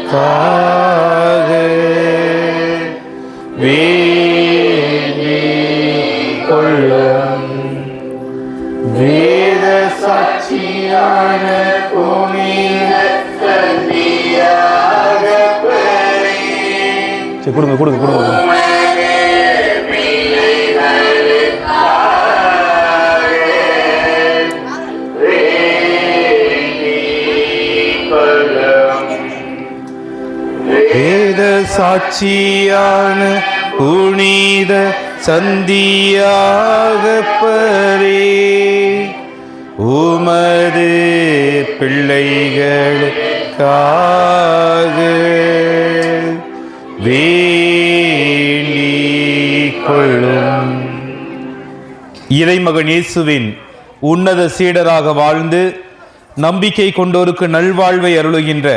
பிள்ளைகளுக்காக வேண்டிக் கொள்ளும். வேத சாட்சியான புனித சந்தியாகப்பரே, கொடுங்க கொடுங்க கொடுங்க. வேத சாட்சியான புனித சந்தியாகப்பரே, உமது பிள்ளைகளுக்காக வேண்டிக் கொள்ளும். இறைமகன் இயேசுவின் உன்னத சீடராக வாழ்ந்து நம்பிக்கை கொண்டோருக்கு நல்வாழ்வை அருளுகின்ற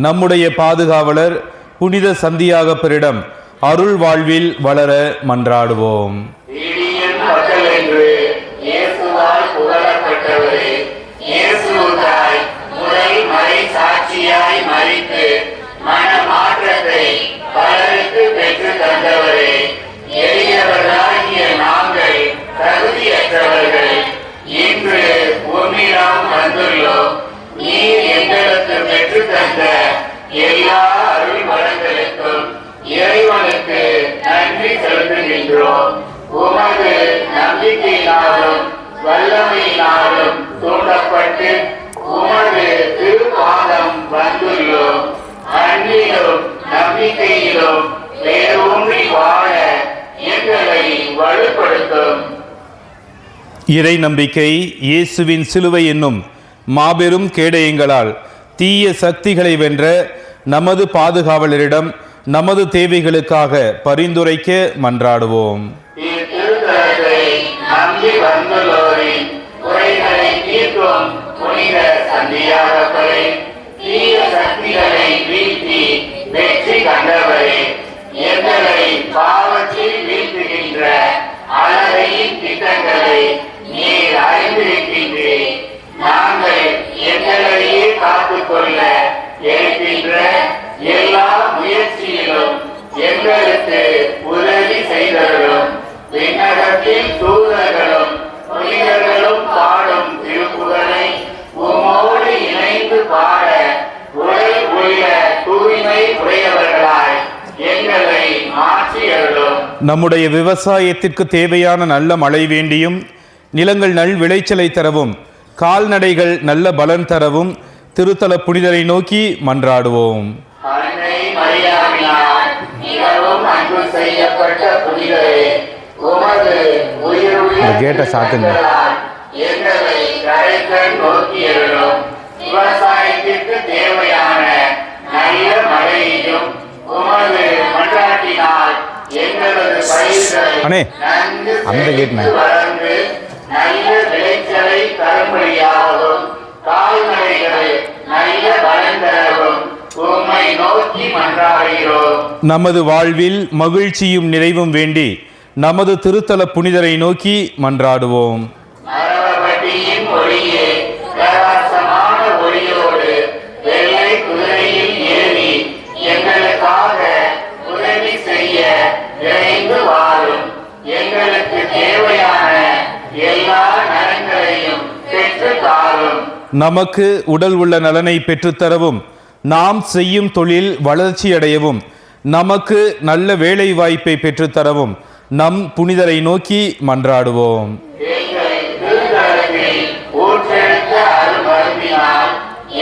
நம்முடைய பாதுகாவலர் புனித சந்தியாகப்பரிடம் அருள் வாழ்வில் வளர மன்றாடுவோம். எல்லா அருள் வளங்களுக்கும் இறைவனுக்கு நன்றி செலுத்துகின்றோம். உமது நம்பிக்கையினாலும் வல்லமையினாலும் தூண்டப்பட்டு உமது திருப்பாதம் வந்துள்ளோம். அன்பிலும் நம்பிக்கையிலும் வேரூன்றி வாழ எங்களை வலுப்படுத்தும். இறை நம்பிக்கை இயேசுவின் சிலுவை என்னும் மாபெரும் கேடயங்களால் தீய சக்திகளை வென்ற நமது பாதுகாவலரிடம் நமது தேவைகளுக்காக பரிந்துரைக்க மன்றாடுவோம். நாங்கள் எங்களையே காத்துக்கொள்ள இருக்கின்ற எல்லா முயற்சியிலும் எங்களுக்கு உதவி செய்தவர்களும் விண்ணகத்தில் தூதர்களும் புனிதர்களும் பாடும் திருப்புகழை உமோடு இணைந்து பாட உடல் உள்ள தூய்மை உடையவர்களாய் எங்களை மாற்றியவர்களும். நம்முடைய விவசாயத்திற்கு தேவையான நல்ல மழை வேண்டியும் நிலங்கள் நல் விளைச்சலை தரவும் கால்நடைகள் நல்ல பலன் தரவும் திருத்தல புனிதரை நோக்கி மன்றாடுவோம். கேட்ட சாத்துங்க. விவசாயத்திற்கு தேவையான நல்ல மழையையும் உமது மன்றாட்டினால் எங்களது பயிர்கள் நன்கு வளர்ந்து நல்ல விளைச்சலை தரும்படியாகவும் கால்நடைகளை நல்ல பலன் தரவும் உம்மை நோக்கி மன்றாடுகிறோம். நமது வாழ்வில் மகிழ்ச்சியும் நிறைவும் வேண்டி நமது திருத்தல புனிதரை நோக்கி மன்றாடுவோம். மரபட்டியின் ஒளியே பிரகாசமான ஒளியோடு வெள்ளை குதிரையில் ஏறி எங்களுக்காக உதவி செய்ய விரைந்து வாரும். எங்களுக்கு தேவையான எல்லா நலன்களையும் பெற்று தாரும். நமக்கு உடல் உள்ள நலனை பெற்றுத்தரவும் நாம் செய்யும் தொழில் வளர்ச்சியடையவும் நமக்கு நல்ல வேலை வாய்ப்பை பெற்றுத்தரவும் நம் புனிதரை நோக்கி மன்றாடுவோம்.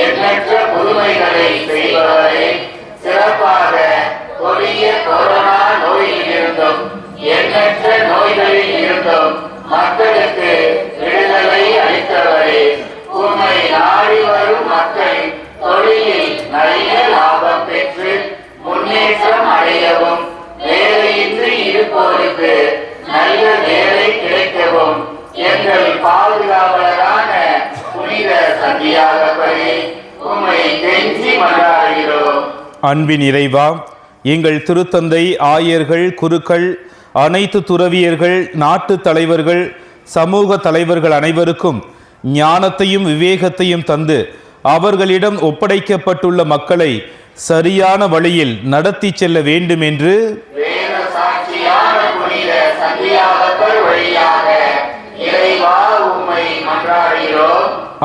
எண்ணற்ற புதுமைகளை செய்பவரே, சிறப்பாக கொடிய கொரோனா நோயில் இருந்தும் எண்ணற்ற நோய்களில் இருந்தும் மக்களுக்கு விடுதலை அளித்தவரே, உம்மை நாடி வரும் மக்கள் தொழிலில் நல்ல லாபம் பெற்று முன்னேற்றம் அடையவும் வேலையின்றி இருப்போருக்கு நல்ல வேலை கிடைக்கவும் எங்கள் பாதுகாவலரான புனித சந்தியாகப்பரே உம்மை கெஞ்சி மன்றாடுகிறோம். அன்பின் இறைவா, எங்கள் திருத்தந்தை, ஆயர்கள், குருக்கள், அனைத்து துறவியர்கள், நாட்டு தலைவர்கள், சமூக தலைவர்கள் அனைவருக்கும் ஞானத்தையும் விவேகத்தையும் தந்து அவர்களிடம் ஒப்படைக்கப்பட்டுள்ள மக்களை சரியான வழியில் நடத்தி செல்ல வேண்டும் என்று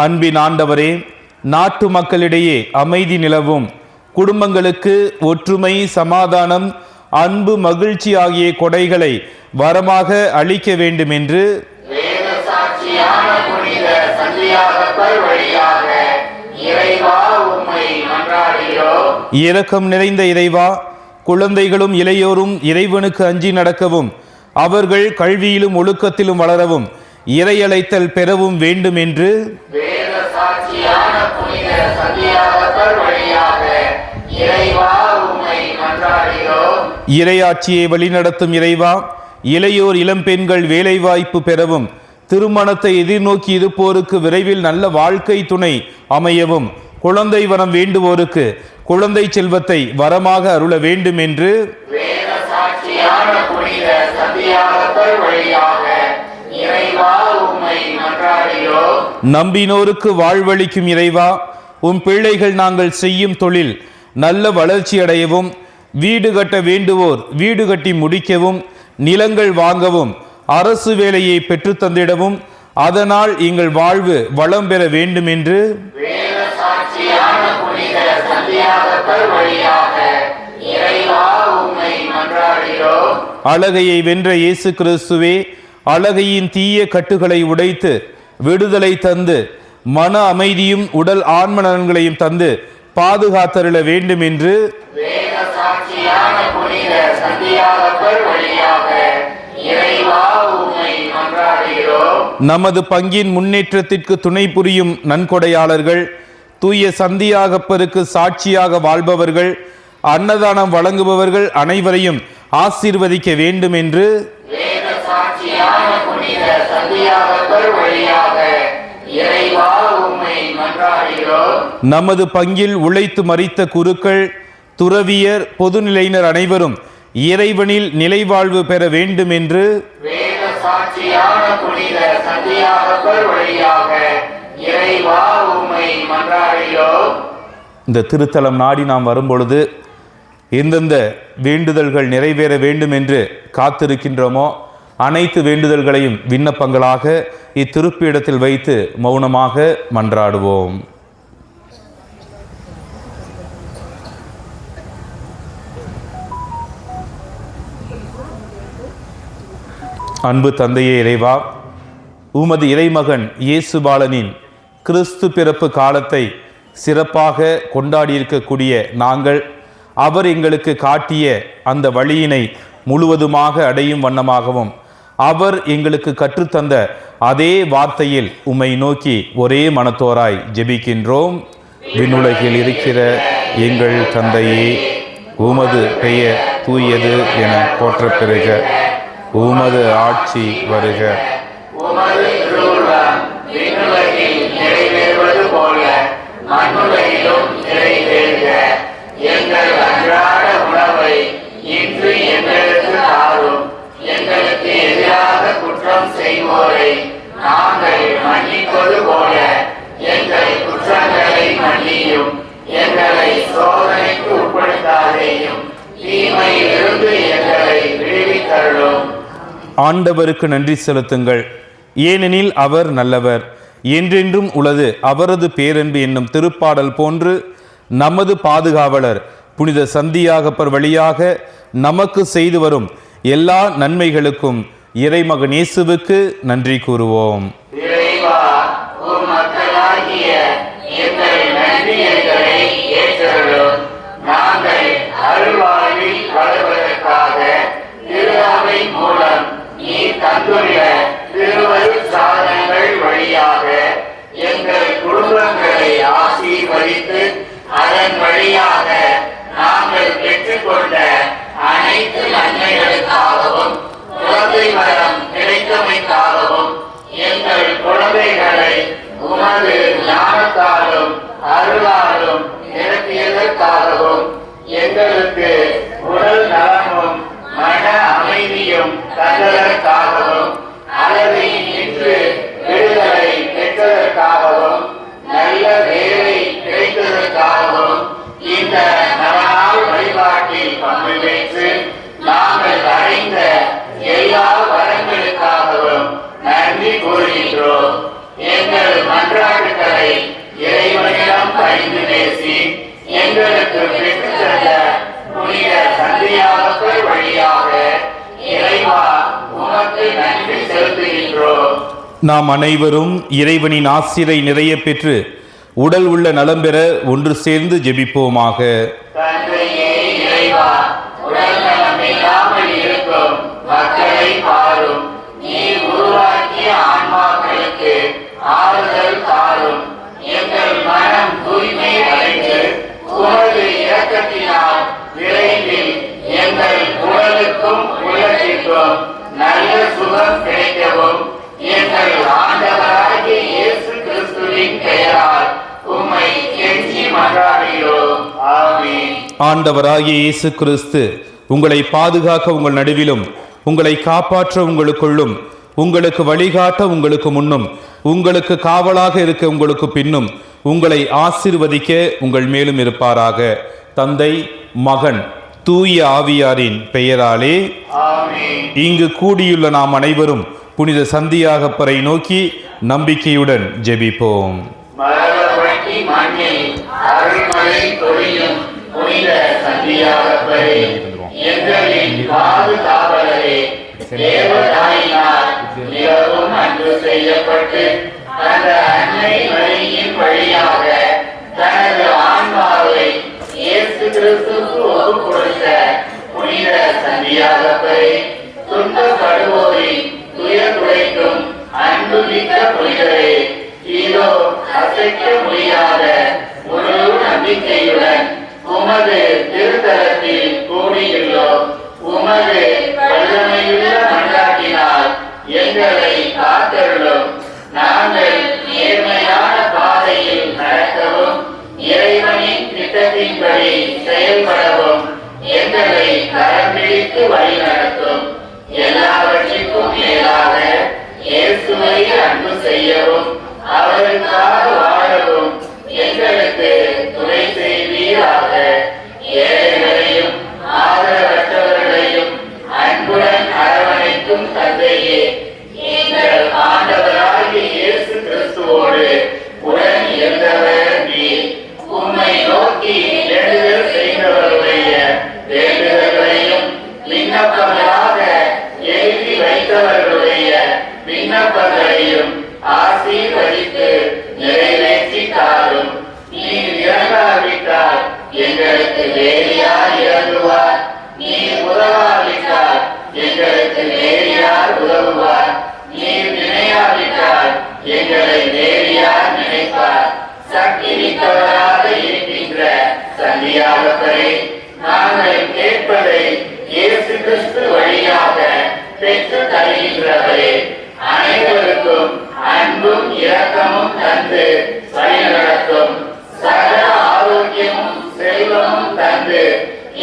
அன்பின் ஆண்டவரே, நாட்டு மக்களிடையே அமைதி நிலவும், குடும்பங்களுக்கு ஒற்றுமை, சமாதானம், அன்பு, மகிழ்ச்சி ஆகிய கொடைகளை வரமாக அளிக்க வேண்டும் என்று இரக்கம் நிறைந்த இறைவா, குழந்தைகளும் இளையோரும் இறைவனுக்கு அஞ்சி நடக்கவும் அவர்கள் கல்வியிலும் ஒழுக்கத்திலும் வளரவும் இறையழைத்தல் பெறவும் வேண்டும் என்று இறையாட்சியை வழிநடத்தும் இறைவா, இளையோர் இளம்பெண்கள் வேலைவாய்ப்பு பெறவும் திருமணத்தை எதிர்நோக்கி இருப்போருக்கு விரைவில் நல்ல வாழ்க்கை துணை அமையவும் குழந்தை வரம் வேண்டுவோருக்கு குழந்தை செல்வத்தை வரமாக அருள வேண்டும் என்று நம்பினோருக்கு வாழ்வளிக்கும் இறைவா, உம் பிள்ளைகள் நாங்கள் செய்யும் தொழில் நல்ல வளர்ச்சி அடையவும், வீடு கட்ட வேண்டுவோர் வீடு கட்டி முடிக்கவும், நிலங்கள் வாங்கவும், அரசு வேலையை பெற்று தந்திடவும், அதனால் எங்கள் வாழ்வு வளம் பெற வேண்டும் என்று அழகையை வென்ற இயேசு கிறிஸ்துவே, அழகையின் தீய கட்டுகளை உடைத்து விடுதலை தந்து மன அமைதியும் உடல் ஆன்ம நலன்களையும் தந்து பாதுகாத்தருள வேண்டும் என்று நமது பங்கின் முன்னேற்றத்திற்கு துணை புரியும் நன்கொடையாளர்கள், தூய சந்தியாகப்பருக்கு சாட்சியாக வாழ்பவர்கள், அன்னதானம் வழங்குபவர்கள் அனைவரையும் ஆசீர்வதிக்க வேண்டும் என்று நமது பங்கில் உழைத்து மரித்த குருக்கள், துறவியர், பொதுநிலையினர் அனைவரும் இறைவனில் நிலைவாழ்வு பெற வேண்டும் என்று இந்த திருத்தலம் நாடி நாம் வரும்பொழுது எந்தெந்த வேண்டுதல்கள் நிறைவேற வேண்டும் என்று காத்திருக்கின்றோமோ அனைத்து வேண்டுதல்களையும் விண்ணப்பங்களாக இத்திருப்பீடத்தில் வைத்து மௌனமாக மன்றாடுவோம். அன்பு தந்தையே இறைவா, உமது இறைமகன் இயேசு பாலனின் கிறிஸ்து பிறப்பு காலத்தை சிறப்பாக கொண்டாடியிருக்கக்கூடிய நாங்கள் அவர் எங்களுக்கு காட்டிய அந்த வழியினை முழுவதுமாக அடையும் வண்ணமாகவும் அவர் எங்களுக்கு கற்றுத்தந்த அதே வார்த்தையில் உம்மை நோக்கி ஒரே மனத்தோராய் ஜெபிக்கின்றோம். விண்ணுலகில் இருக்கிற எங்கள் தந்தையே, உமது பெயர் தூயது என போற்றப் பெறுக. உமது ஆட்சி வருக. எங்கள் அன்றாட உணவை இன்று எங்களுக்கு தாரும். எங்களுக்கு எதிராக குற்றம் செய்வோரை நாங்கள் மன்னிப்பது போல எங்கள் குற்றங்களை மன்னியும். எங்களை சோதனைக்கு உட்படுத்தாதேயும், தீமையிலிருந்து எங்களை விடுவித்தருளும். ஆண்டவருக்கு நன்றி செலுத்துங்கள், ஏனெனில் அவர் நல்லவர், என்றென்றும் உளது அவரது பேரன்பு என்னும் திருப்பாடல் போன்று நமது பாதுகாவலர் புனித சந்தியாகப்பர் வழியாக நமக்கு செய்து வரும் எல்லா நன்மைகளுக்கும் இறைமகன் இயேசுவுக்கு நன்றி கூறுவோம். எங்கள் குடும்பங்களை ஆசீர்வதித்து அதன் வழியாக நாங்கள் பெற்றுக்கொண்ட அனைத்து நன்மைகளுக்காகவும் குழந்தை வரம் கிடைத்தமைக்காகவும் எங்கள் குழந்தைகளை உமது ஞானத்தாலும் அருளாலும் நிரப்பியதற்காகவும் எங்களுக்கு உடல் நலமும் மன அமைதியும் தந்ததற்காகவும் அளவை செலுத்துகின்றோம். நாம் அனைவரும் இறைவனின் ஆசிரை நிறைய பெற்று உடல் உள்ள நலம் பெற ஒன்று சேர்ந்து ஜெபிப்போமாக. தந்தையே இறைவா, உடல் நலம் இல்லாமல் இருக்கும் மக்களை பாரும். நீ உருவாக்கிய ஆன்மாக்களுக்கு ஆறுதல் தாரும். எங்கள் மனம் தூய்மை அடைந்து உமது இரக்கத்தினால் விரைவில் எங்கள் உடலுக்கும் உள்ளத்திற்கும் நல்ல சுகம் கிடைக்கவும் எங்கள் ஆண்டவராகிய இயேசு கிறிஸ்துவின் பெயரால் உம்மை கெஞ்சி மன்றாடுகிறோம். ஆமென். ஆண்டவராகிய இயேசு கிறிஸ்து உங்களை பாதுகாக்க உங்கள் நடுவிலும், உங்களை காப்பாற்ற உங்களுக்குள்ளும், உங்களுக்கு வழிகாட்ட உங்களுக்கு முன்னும், உங்களுக்கு காவலாக இருக்க உங்களுக்கு பின்னும், உங்களை ஆசீர்வதிக்க உங்கள் மேலும் இருப்பாராக. தந்தை, மகன், தூய ஆவியாரின் பெயராலே ஆமென். இங்கு கூடியுள்ள நாம் அனைவரும் புனித சந்தியாகப்பரை நோக்கி நம்பிக்கையுடன் ஜெபிப்போம். மலர்வட்டி மண்ணில் அருள்மழை பொழியும் புனித சந்தியாகப்பரே, எங்களின் பாதுகாவலரே, தேவதாயினால் மிகவும் அன்பு செய்யப்பட்டு அந்த அன்னை மரியின் வழியாக தனது ஆன்மாவை இயேசு கிறிஸ்துவுக்கு ஒப்புக் கொடுத்த புனித சந்தியாகப்பரே, துன்பப்படுவோரின் துயர் துடைக்கும் அன்புமிக்க புனிதரே, இதோ அசைக்க முடியாத முழு நம்பிக்கையுடன் உமது திருத்தலத்தில் கூடியுள்ளோம். உமது வல்லமையுள்ள மன்றாட்டினால் எங்களை காத்தருளும். நாங்கள் நேர்மையான பாதையில் நடக்கவும் இறைவனின் திட்டத்தின்படி செயல்படவும் எங்களை கரம் பிடித்து வழி நடத்தும். எல்லாவற்றிற்கும் மேலாக இயேசுவை அன்பு செய்யவும் அவருக்காக வாழவும் எங்களுக்கு துணை செய்வீராக. ஏழைகளையும் ஆதரவற்றவர்களையும் அன்புடன் அரவணைக்கும் தந்தையே, எங்கள் ஆண்டவராகிய இயேசு கிறிஸ்துவோடு உடன் இருந்தவர் நீர். உம்மை நோக்கி வேண்டுதல் செய்தவருடைய வேண்டுதல்களையும் விண்ணப்பங்களாக எழுதி வைத்தவர்களுடைய விண்ணப்பங்களையும் ஆசீர்வதித்து நிறைவேற்றி தாரும். நீர் இறங்காவிட்டால் எங்களுக்கு வேறு யார் இறங்குவார்? நீர் உதவாவிட்டால் எங்களுக்கு வேறு யார் உதவுவார்? நீர் நினையாவிட்டால் எங்களை வேறு யார் நினைப்பார்? சக்தி மிக்கவராக இருக்கின்ற சந்தியாகப்பரே, நாங்கள் கேட்பதை இயேசு கிறிஸ்து வழியாக பெற்று தருகின்றவரே, அனைவருக்கும் அன்பும் இரக்கமும் தந்து வழிநடத்தும். சகல ஆரோக்கியமும் செல்வமும் தந்து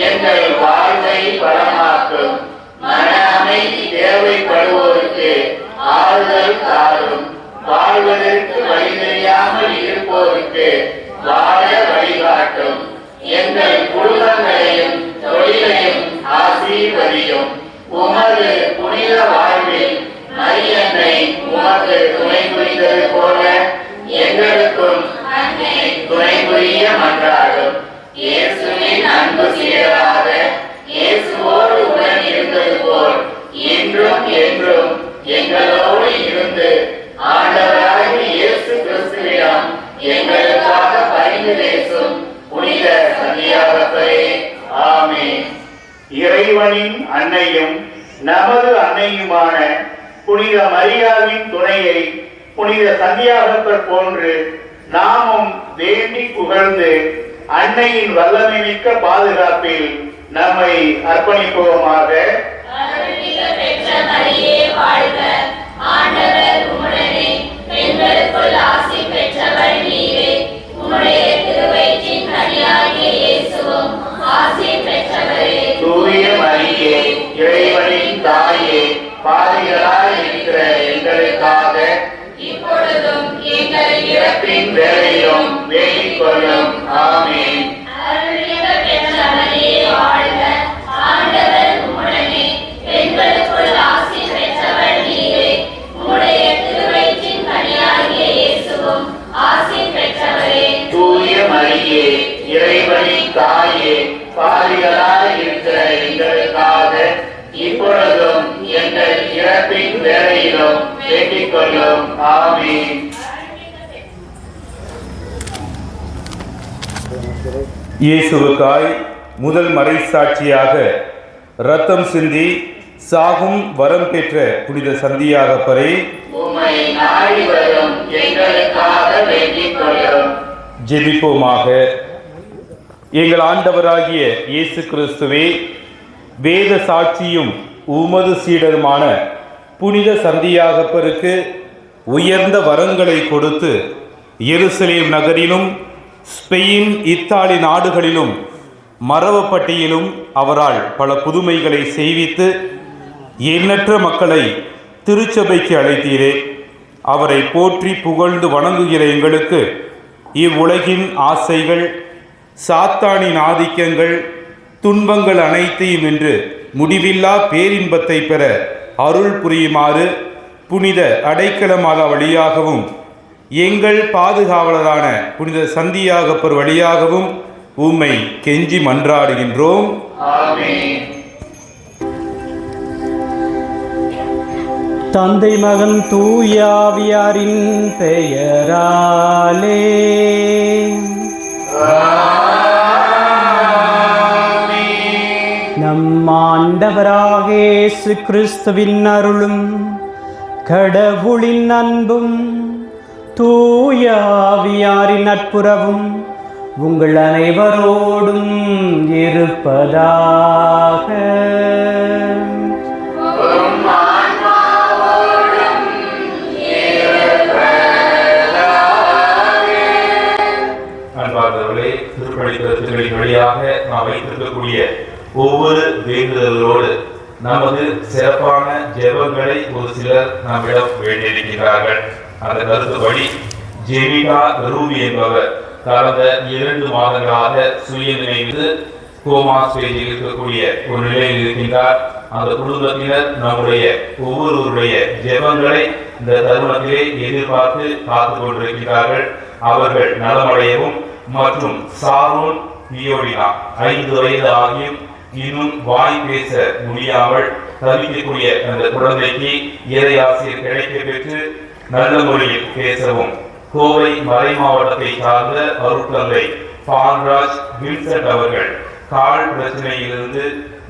எங்கள் வாழ்வை வளமாக்கும். மன அமைதி தேவைப்படுவோருக்கு ஆறுதல் தாரும். வாழ்வதற்கு வழி தெரியாமல் இருப்போருக்கு வாழ வழிகாட்டும். எங்கள் குடும்பங்களையும் தொழிலையும் ஆசீர்வதியும். உமது புனித வாழ்வில் மரியன்னை உமக்கு துணை புரிந்தது போல எங்களுக்கும் துணை புரிய மன்றாடும். இயேசுவின் அன்பு சீடராக இயேசுவோடு உடன் இருந்தது போல் இன்றும் என்றும் எங்களோடு இருந்து ஆண்டவராகிய இயேசு கிறிஸ்துவிடம் எங்களுக்காக பரிந்து பேசும் புனித சந்தியாகப்பரே, ஆமென். இறைவனின் அன்னையும் நமது அன்னையுமான புனித மரியாவின் துணையை புனித சந்தியாகப்பர் போன்று நாமும் வேண்டி புகழ்ந்து அன்னையின் வல்லமை மிக்க பாதுகாப்பில் நம்மை அர்ப்பணிப்போமாக. தூய மரியே, இறைவனின் தாயே, பாவிகளாய் இருக்கிற எங்களுக்காக இப்பொழுதும் எங்கள் இறப்பின் வேளையிலும் வேண்டிக் கொள்ளும். ஆமென். தூய மரியே, இறைவனின் தாயே, பாவிகளாய் இருக்கிற எங்களுக்காக இப்பொழுதும் எங்கள் இறப்பின் வேளையிலும் வேண்டிக் கொள்ளும். ஆமென். இயேசுவுக்காய் முதல் மறைசாட்சியாக இரத்தம் சிந்தி சாகும் வரம் பெற்ற புனித சந்தியாகப்பரே, உம்மை நாடி வரும் எங்களுக்காக வேண்டிக் கொள்ளும். ஜெபிப்போமாக. எங்கள் ஆண்டவராகிய இயேசு கிறிஸ்துவே, வேத சாட்சியும் உமது சீடருமான புனித சந்தியாகப்பருக்கு உயர்ந்த வரங்களை கொடுத்து எருசலேம் நகரிலும் ஸ்பெயின், இத்தாலி நாடுகளிலும் மரவப்பட்டியிலும் அவரால் பல புதுமைகளை செய்வித்து எண்ணற்ற மக்களை திருச்சபைக்கு அழைத்தீரே. அவரை போற்றி புகழ்ந்து வணங்குகிற எங்களுக்கு இவ்வுலகின் ஆசைகள், சாத்தானின் ஆதிக்கங்கள், துன்பங்கள் அனைத்தையும் வென்று முடிவில்லா பேரின்பத்தை பெற அருள் புரியுமாறு புனித அடைக்கல மாதா வழியாகவும் எங்கள் பாதுகாவலரான புனித சந்தியாகப்பர் வழியாகவும் உம்மை கெஞ்சி மன்றாடுகின்றோம். ஆமென். தந்தை மகன் தூயாவியாரின் பெயராலே நம் ஆண்டவராக இயேசு கிறிஸ்துவின் அருளும் கடவுளின் அன்பும் தூயாவியாரின் நட்புறவும் உங்கள் அனைவரோடும் இருப்பதாக. அன்பார்ந்தவர்களே, திருப்பலி கருத்துக்களின் வழியாக நாம் வைத்திருக்கக்கூடிய ஒவ்வொரு வேண்டுதலோடு நமது சிறப்பான ஜெபங்களை ஒரு சிலர் நம்மிடம் வேண்டியிருக்கிறார்கள். அந்த கருத்துப்படி ஜெமிகா ரூபி என்பவர் கடந்த 2 மாதங்களாக சுய நினைவு கோமா ஸ்டேஜில் இருக்கக்கூடிய ஒரு நிலையில் இருக்கின்றார். அந்த குடும்பத்தினர் நம்முடைய ஒவ்வொருவருடைய ஜெபங்களை இந்த தருணத்திலே எதிர்பார்த்து காத்துக் கொண்டிருக்கிறார்கள். அவர்கள் நலமடையவும் மற்றும் சாரோன் பியோடினா 5 வயது ஆகியும் இன்னும் வாய் பேச முடியாமல் தவிக்கக்கூடிய அந்த குழந்தைக்கு இறையாசிரியர் கிடைக்க பெற்று நல்ல முறையில் பேசவும், கோவை மறை மாவட்டத்தை சார்ந்த அருட்தந்தை பான்ராஜ் வின்சென்ட் அவர்கள் கால் பிரச்சனையிலிருந்து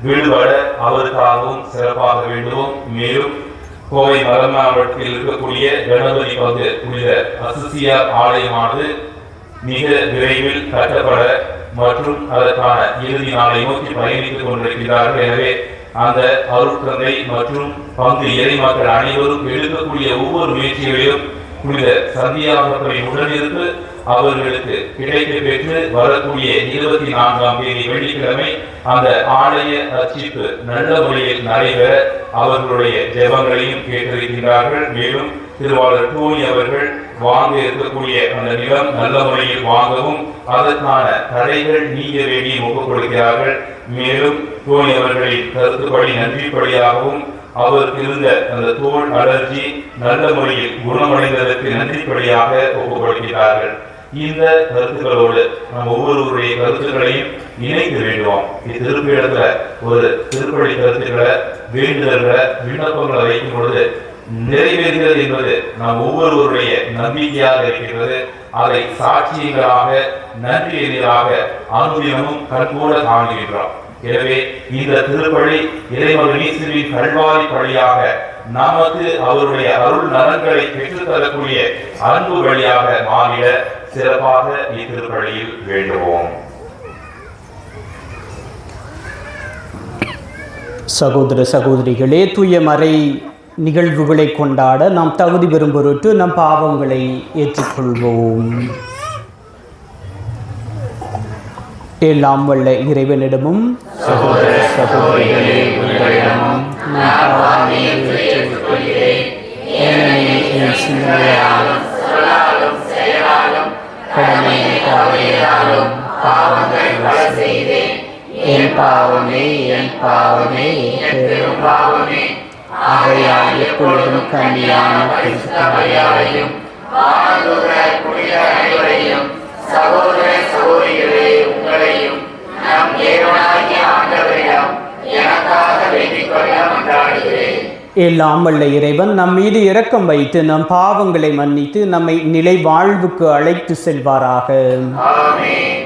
விடுபட அவருக்காகவும் சிறப்பாக வேண்டுவோம். மேலும் கோவை மறை மாவட்டத்தில் இருக்கக்கூடிய கணபதி பங்கு புனித அசிசியார் ஆலயமானது மிக விரைவில் கட்டப்பட மற்றும் அதற்கான இறுதி நாளை நோக்கி பயணித்துக் கொண்டிருக்கிறார்கள். எனவே அந்த அருட்தந்தை மற்றும் பங்கு இறை மக்கள் அனைவரும் எடுக்கக்கூடிய ஒவ்வொரு முயற்சிகளிலும் புனித சந்தியாகப்பரின் உடனிருந்து அவர்களுக்கு கிடைக்க பெற்று வரக்கூடிய 24ஆம் தேதி வெள்ளிக்கிழமை அந்த ஆலய அர்ச்சிப்பு நல்ல முறையில் நடைபெற அவர்களுடைய ஜெபங்களையும் கேட்டிருக்கிறார்கள். மேலும் திருவாளர் டோனி அவர்கள் வாங்க இருக்கக்கூடிய அந்த நிலம் நல்ல முறையில் வாங்கவும் அதற்கான தடைகள் நீங்க வேண்டி ஒப்புக் கொடுக்கிறார்கள். மேலும் டோனி அவர்களின் கருத்துப்படி நன்றிப்படியாகவும் அவருக்கு இருந்த அந்த தோல் அலர்ஜி நல்ல முறையில் குணமடைந்ததற்கு நன்றிப்படியாக ஒப்புக் கொடுக்கிறார்கள். இந்த கருத்துக்களோடு நம் ஒவ்வொருவருடைய கருத்துக்களையும் இணைத்து வேண்டுவோம். இத்திருப்பிடத்துல ஒரு திருப்பலி கருத்துக்களை வேண்டுதல்களை விண்ணப்பங்களை வைக்கும் பொழுது நிறைவேறுகிறது என்பது நாம் ஒவ்வொருவருடைய நம்பிக்கையாக இருக்கிறது. அதை சாட்சியங்களாக நன்றி எதிராக அனுதினமும் கண்கூட காண்கின்றோம். எனவே இந்த திருப்பலி இறைமகன் இயேசுவின் கல்வாரி பலியாக நமக்கு அவருடைய அருள் நலன்களை பெற்றுத்தரக்கூடிய அன்பு வழியாக மாறிட சிறப்பாக இத்திருப்பலியில் வேண்டுவோம். சகோதர சகோதரிகளே, தூய மறை நிகழ்வுகளை கொண்டாட நாம் தகுதி பெறும் பொருட்டு நம் பாவங்களை ஏற்றுக்கொள்வோம். எல்லாம் வல்ல இறைவனிடமும் சகோதர சகோதரிகளே உங்களிடமும் நான் பாவங்களை ஏற்றுக்கொள்கிறேன். ஏனெனில் என் சிந்தனையாலும் சொல்லாலும் செயலாலும் கடமையை தவறியதாலும் பாவங்கள் பல செய்தேன். என் பாவமே என் பாவமே என் பெரும் பாவமே. ஆகையால் எப்பொழுதும் கன்னியான கிறிஸ்தவரையும் வாழ்ந்துள்ள புனித அனைவரையும் சகோதர சகோதரிகளே உங்களையும் நம் தேவனாகிய ஆண்டவரிடம் எனக்காக வேண்டிக் கொள்ள மன்றாடுகிறேன். எல்லாம் வல்ல இறைவன் நம் மீது இரக்கம் வைத்து நம் பாவங்களை மன்னித்து நம்மை நிலை வாழ்வுக்கு அழைத்து செல்வாராக. ஆமென்.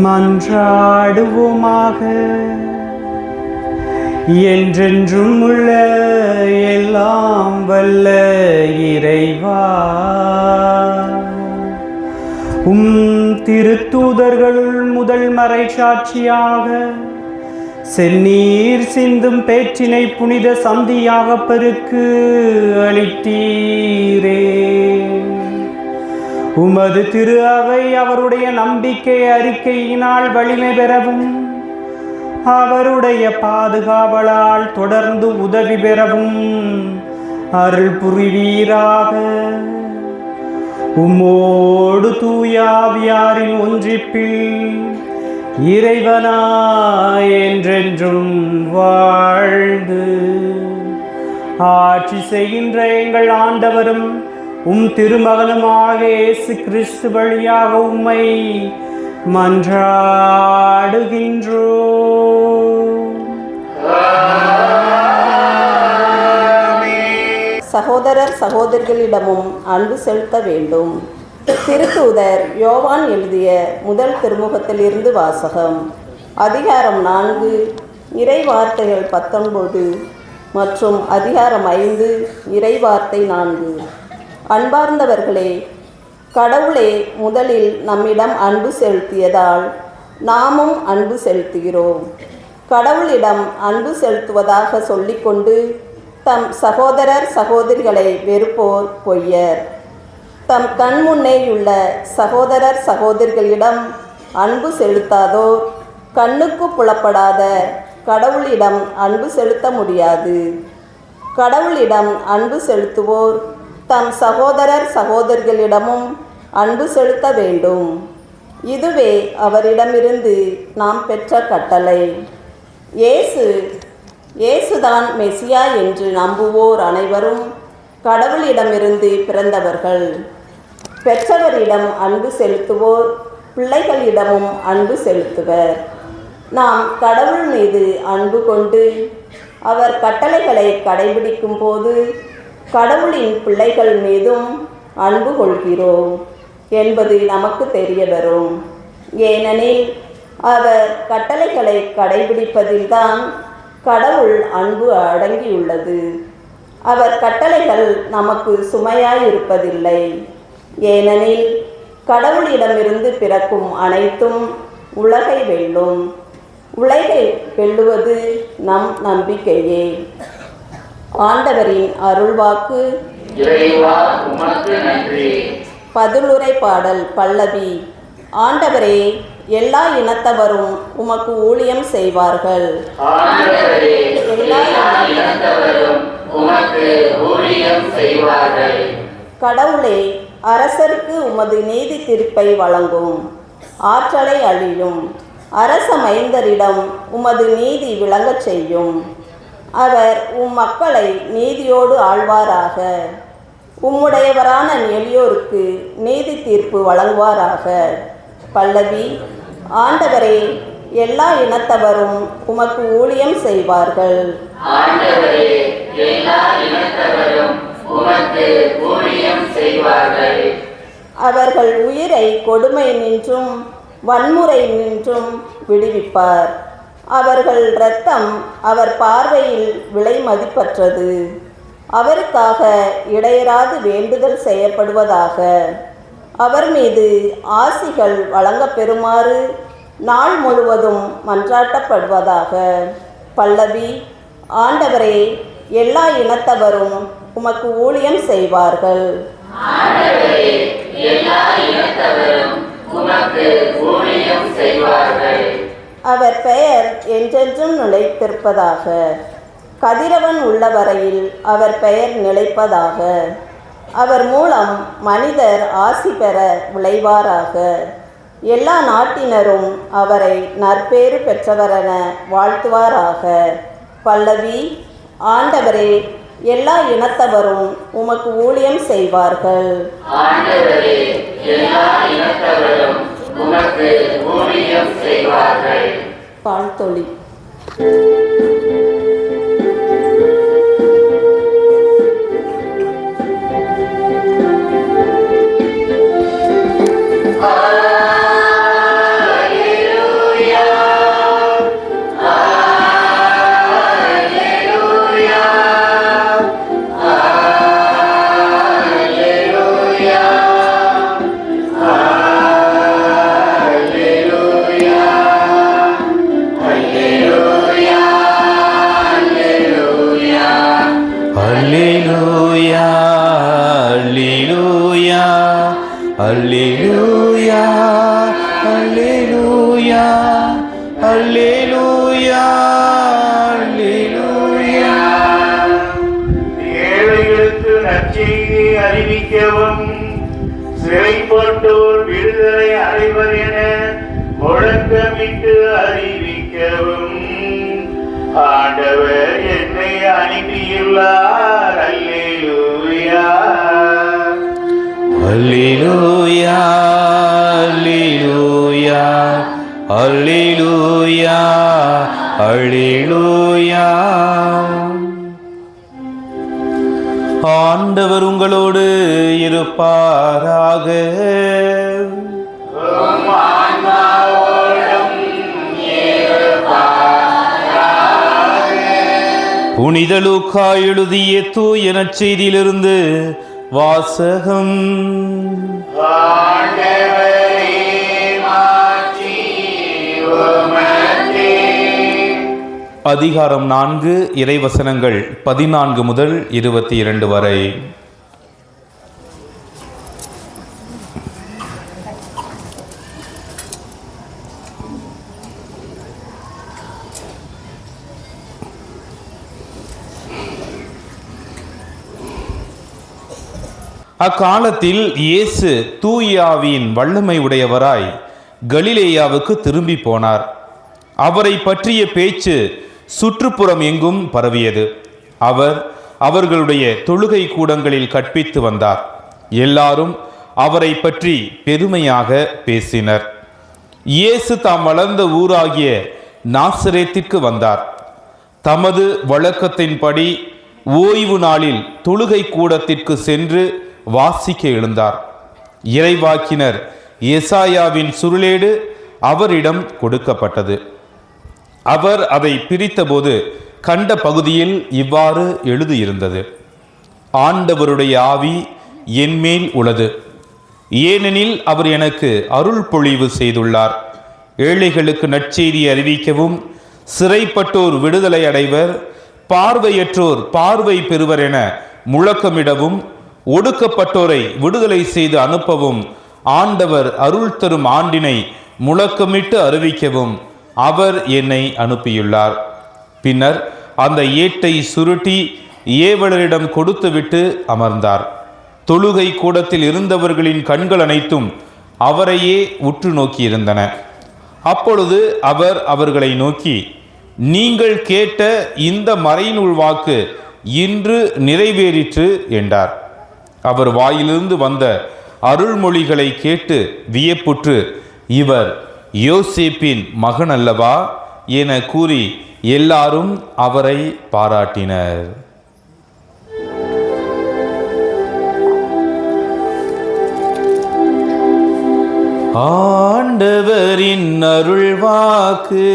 மன்றாடுவோமாக. என்றென்றும் உள்ள எல்லாம் வல்ல இறைவா, திருத்தூதர்களுள் முதல் மறைசாட்சியாக செந்நீர் சிந்தும் பேற்றினை புனித சந்தியாக பெருக்கு அளித்தீரே. உமது திரு அவை அவருடைய நம்பிக்கை அறிக்கையினால் வலிமை பெறவும் அவருடைய பாதுகாவலால் தொடர்ந்து உதவி பெறவும் அருள் புரிவீராக. உம்மோடு தூயாவியாரின் ஒன்றிப்பில் இறைவனாய் என்றென்றும் வாழ்ந்து ஆட்சி செய்கின்ற எங்கள் ஆண்டவரும் திருமகனுமாக இயேசு கிறிஸ்து வழியாக உம்மை மன்றாடுகின்றோம். சகோதரர் சகோதரிகளிடமும் அன்பு செலுத்த வேண்டும். திருத்தூதர் யோவான் எழுதிய முதல் திருமுகத்திலிருந்து வாசகம். அதிகாரம் 4 இறைவார்த்தைகள் 19 மற்றும் அதிகாரம் 5 இறைவார்த்தை 4. அன்பார்ந்தவர்களே, கடவுளே முதலில் நம்மிடம் அன்பு செலுத்தியதால் நாமும் அன்பு செலுத்துகிறோம். கடவுளிடம் அன்பு செலுத்துவதாக சொல்லிக்கொண்டு தம் சகோதரர் சகோதரிகளை வெறுப்போர் பொய்யர். தம் கண் முன்னேயுள்ள சகோதரர் சகோதரிகளிடம் அன்பு செலுத்தாதோர் கண்ணுக்கு புலப்படாத கடவுளிடம் அன்பு செலுத்த முடியாது. கடவுளிடம் அன்பு செலுத்துவோர் தம் சகோதரர் சகோதரிகளிடமும் அன்பு செலுத்த வேண்டும். இதுவே அவரிடமிருந்து நாம் பெற்ற கட்டளை. இயேசுதான் மெசியா என்று நம்புவோர் அனைவரும் கடவுளிடமிருந்து பிறந்தவர்கள். பெற்றவரிடம் அன்பு செலுத்துவோர் பிள்ளைகளிடமும் அன்பு செலுத்துவர். நாம் கடவுள் மீது அன்பு கொண்டு அவர் கட்டளைகளை கடைபிடிக்கும் போது கடவுளின் பிள்ளைகள் மீதும் அன்பு கொள்கிறோம் என்பது நமக்கு தெரிய வரும். ஏனெனில் அவர் கட்டளைகளை கடைபிடிப்பதில்தான் கடவுள் அன்பு அடங்கியுள்ளது. அவர் கட்டளைகள் நமக்கு சுமையாயிருப்பதில்லை. ஏனெனில் கடவுளிடமிருந்து பிறக்கும் அனைத்தும் உலகை வெல்லும். உலகை வெல்லுவது நம் நம்பிக்கையே. ஆண்டவரின் அருள்வாக்கு. இறைவா உமக்கு நன்றி. பதிலுரை பாடல் பல்லவி. ஆண்டவரே, எல்லா இனத்தவரும் உமக்கு ஊழியம் செய்வார்கள். ஆண்டவரே, எல்லா இனத்தவரும் உமக்கு ஊழியம் செய்வார்கள். கடவுளே, அரசருக்கு உமது நீதி தீர்ப்பை வழங்கும். ஆற்றலை அழியும் அரச மைந்தரிடம் உமது நீதி விளங்கச் செய்யும். அவர் மக்களை நீதியோடு ஆழ்வாராக. உம்முடையவரான எளியோருக்கு நீதி தீர்ப்பு வழங்குவாராக. பல்லவி. ஆண்டவரே, எல்லா இனத்தவரும் உமக்கு ஊழியம் செய்வார்கள். ஆண்டவரே, எல்லா இனத்தவரும் உமக்கு ஊழியம் செய்வார்கள். அவர்கள் உயிரை கொடுமை நின்றும் வன்முறை நின்றும் விடுவிப்பார். அவர்கள் இரத்தம் அவர் பார்வையில் விலை மதிப்பற்றது. அவருக்காக இடையராது வேண்டுதல் செய்யப்படுவதாக. அவர் மீது ஆசிகள் வழங்கப் பெறுமாறு நாள் முழுவதும் மன்றாட்டப்படுவதாக. பல்லவி. ஆண்டவரே, எல்லா இனத்தவரும் உமக்கு ஊழியம் செய்வார்கள். ஆண்டவரே, எல்லா இனத்தவரும் உமக்கு ஊழியம் செய்வார்கள். அவர் பெயர் என்றென்றும் நிலைத்திருப்பதாக. கதிரவன் உள்ள வரையில் அவர் பெயர் நிலைப்பதாக. அவர் மூலம் மனிதர் ஆசி பெற விளைவாராக. எல்லா நாட்டினரும் அவரை நற்பேறு பெற்றவரென வாழ்த்துவாராக. பல்லவி. ஆண்டவரே, எல்லா இனத்தவரும் உமக்கு ஊழியம் செய்வார்கள். ஆண்டவரே, எல்லா இனத்தவரும் உமக்கு ஊழியம் செய்வார்கள். வாழ்த்தொளி. அல்லேலூயா, அல்லேலூயா, அல்லேலூயா, அல்லேலூயா. ஏழைகளுக்கு நற்செய்தியை அறிவிக்கவும், சிறைப்பட்டோர் விடுதலை அடைவர் என முழக்க முழக்கமிட்டு அறிவிக்கவும் ஆண்டவர் என்னை அனுப்பியுள்ளார். அல்லேலூயா அல்லேலூயா அல்லேலூயா அல்லேலூயா அல்லேலூயா. ஆண்டவர் உங்களோடு இருப்பாராக. உம் ஆன்மாவோடும் இருப்பாராக. புனித லூக்கா எழுதிய தூய நற்செய்தியிலிருந்து வாசகம். ஆண்டவரே மாட்சி உமக்கே. அதிகாரம் 4 இறைவசனங்கள் 14 முதல் 22 வரை. அக்காலத்தில் இயேசு தூய ஆவியின் வல்லமை உடையவராய் கலிலேயாவுக்கு திரும்பி போனார். அவரை பற்றிய பேச்சு சுற்றுப்புறம் எங்கும் பரவியது. அவர் அவர்களுடைய தொழுகை கூடங்களில் கற்பித்து வந்தார். எல்லாரும் அவரை பற்றி பெருமையாக பேசினர். இயேசு தாம் வளர்ந்த ஊராகிய நாசரேத்திற்கு வந்தார். தமது வழக்கத்தின்படி ஓய்வு நாளில் தொழுகை கூடத்திற்கு சென்று வாசிக்க எழுந்தார். இறைவாக்கினர் எசாயாவின் சுருளேடு அவரிடம் கொடுக்கப்பட்டது. அவர் அதை பிரித்தபோது கண்ட பகுதியில் இவ்வாறு எழுதியிருந்தது: ஆண்டவருடைய ஆவி என்மேல் உள்ளது, ஏனெனில் அவர் எனக்கு அருள் பொழிவு செய்துள்ளார். ஏழைகளுக்கு நற்செய்தி அறிவிக்கவும், சிறைப்பட்டோர் விடுதலை அடைவர், பார்வையற்றோர் பார்வை பெறுவர் என முழக்கமிடவும், ஒடுக்கப்பட்டோரை விடுதலை செய்து அனுப்பவும், ஆண்டவர் அருள் தரும் ஆண்டினை முழக்கமிட்டு அறிவிக்கவும் அவர் என்னை அனுப்பியுள்ளார். பின்னர் அந்த ஏட்டை சுருட்டி ஏவலரிடம் கொடுத்துவிட்டு அமர்ந்தார். தொழுகை கூடத்தில் இருந்தவர்களின் கண்கள் அனைத்தும் அவரையே உற்று நோக்கியிருந்தன. அப்பொழுது அவர் அவர்களை நோக்கி, நீங்கள் கேட்ட இந்த மறைநூல் வாக்கு இன்று நிறைவேறிற்று என்றார். அவர் வாயிலிருந்து வந்த அருள்மொழிகளை கேட்டு வியப்புற்று, இவர் யோசேப்பின் மகன் அல்லவா என கூறி எல்லாரும் அவரை பாராட்டினர். ஆண்டவரின் அருள்வாக்கு.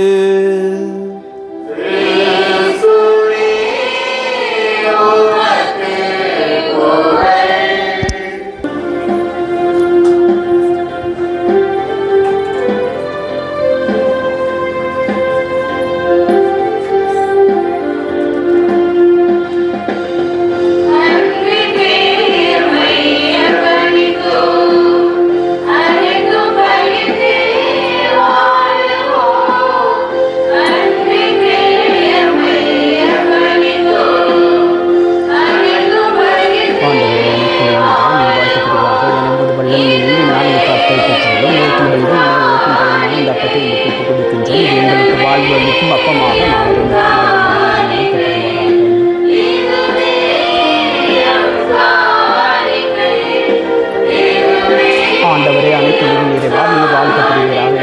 ஆண்டவரே அனைத்து நீரேவா நீர் வாழ்க்கப்படுகிறார்.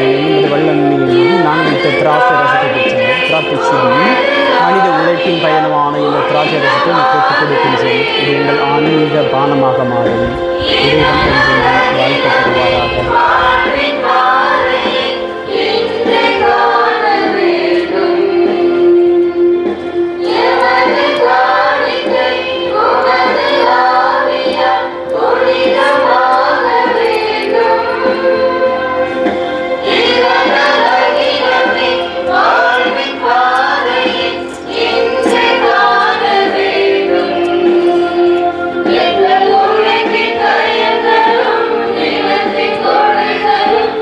வல்லம் நான் இந்த திராட்சை ரசத்தை பெற்றேன். பிரார்த்திச்சும் மனித உழைப்பின் பயணமான இந்த திராட்சை ரசத்தை பெற்றுக் கொடுக்கின்றேன். இது எங்கள் ஆன்மீக பானமாக மாறும். இறைவன் என்று வாழ்க்கப்படுவாராக. எங்கள் உழைப்பின் கயங்களும் நிலத்தின் கொடைகளும்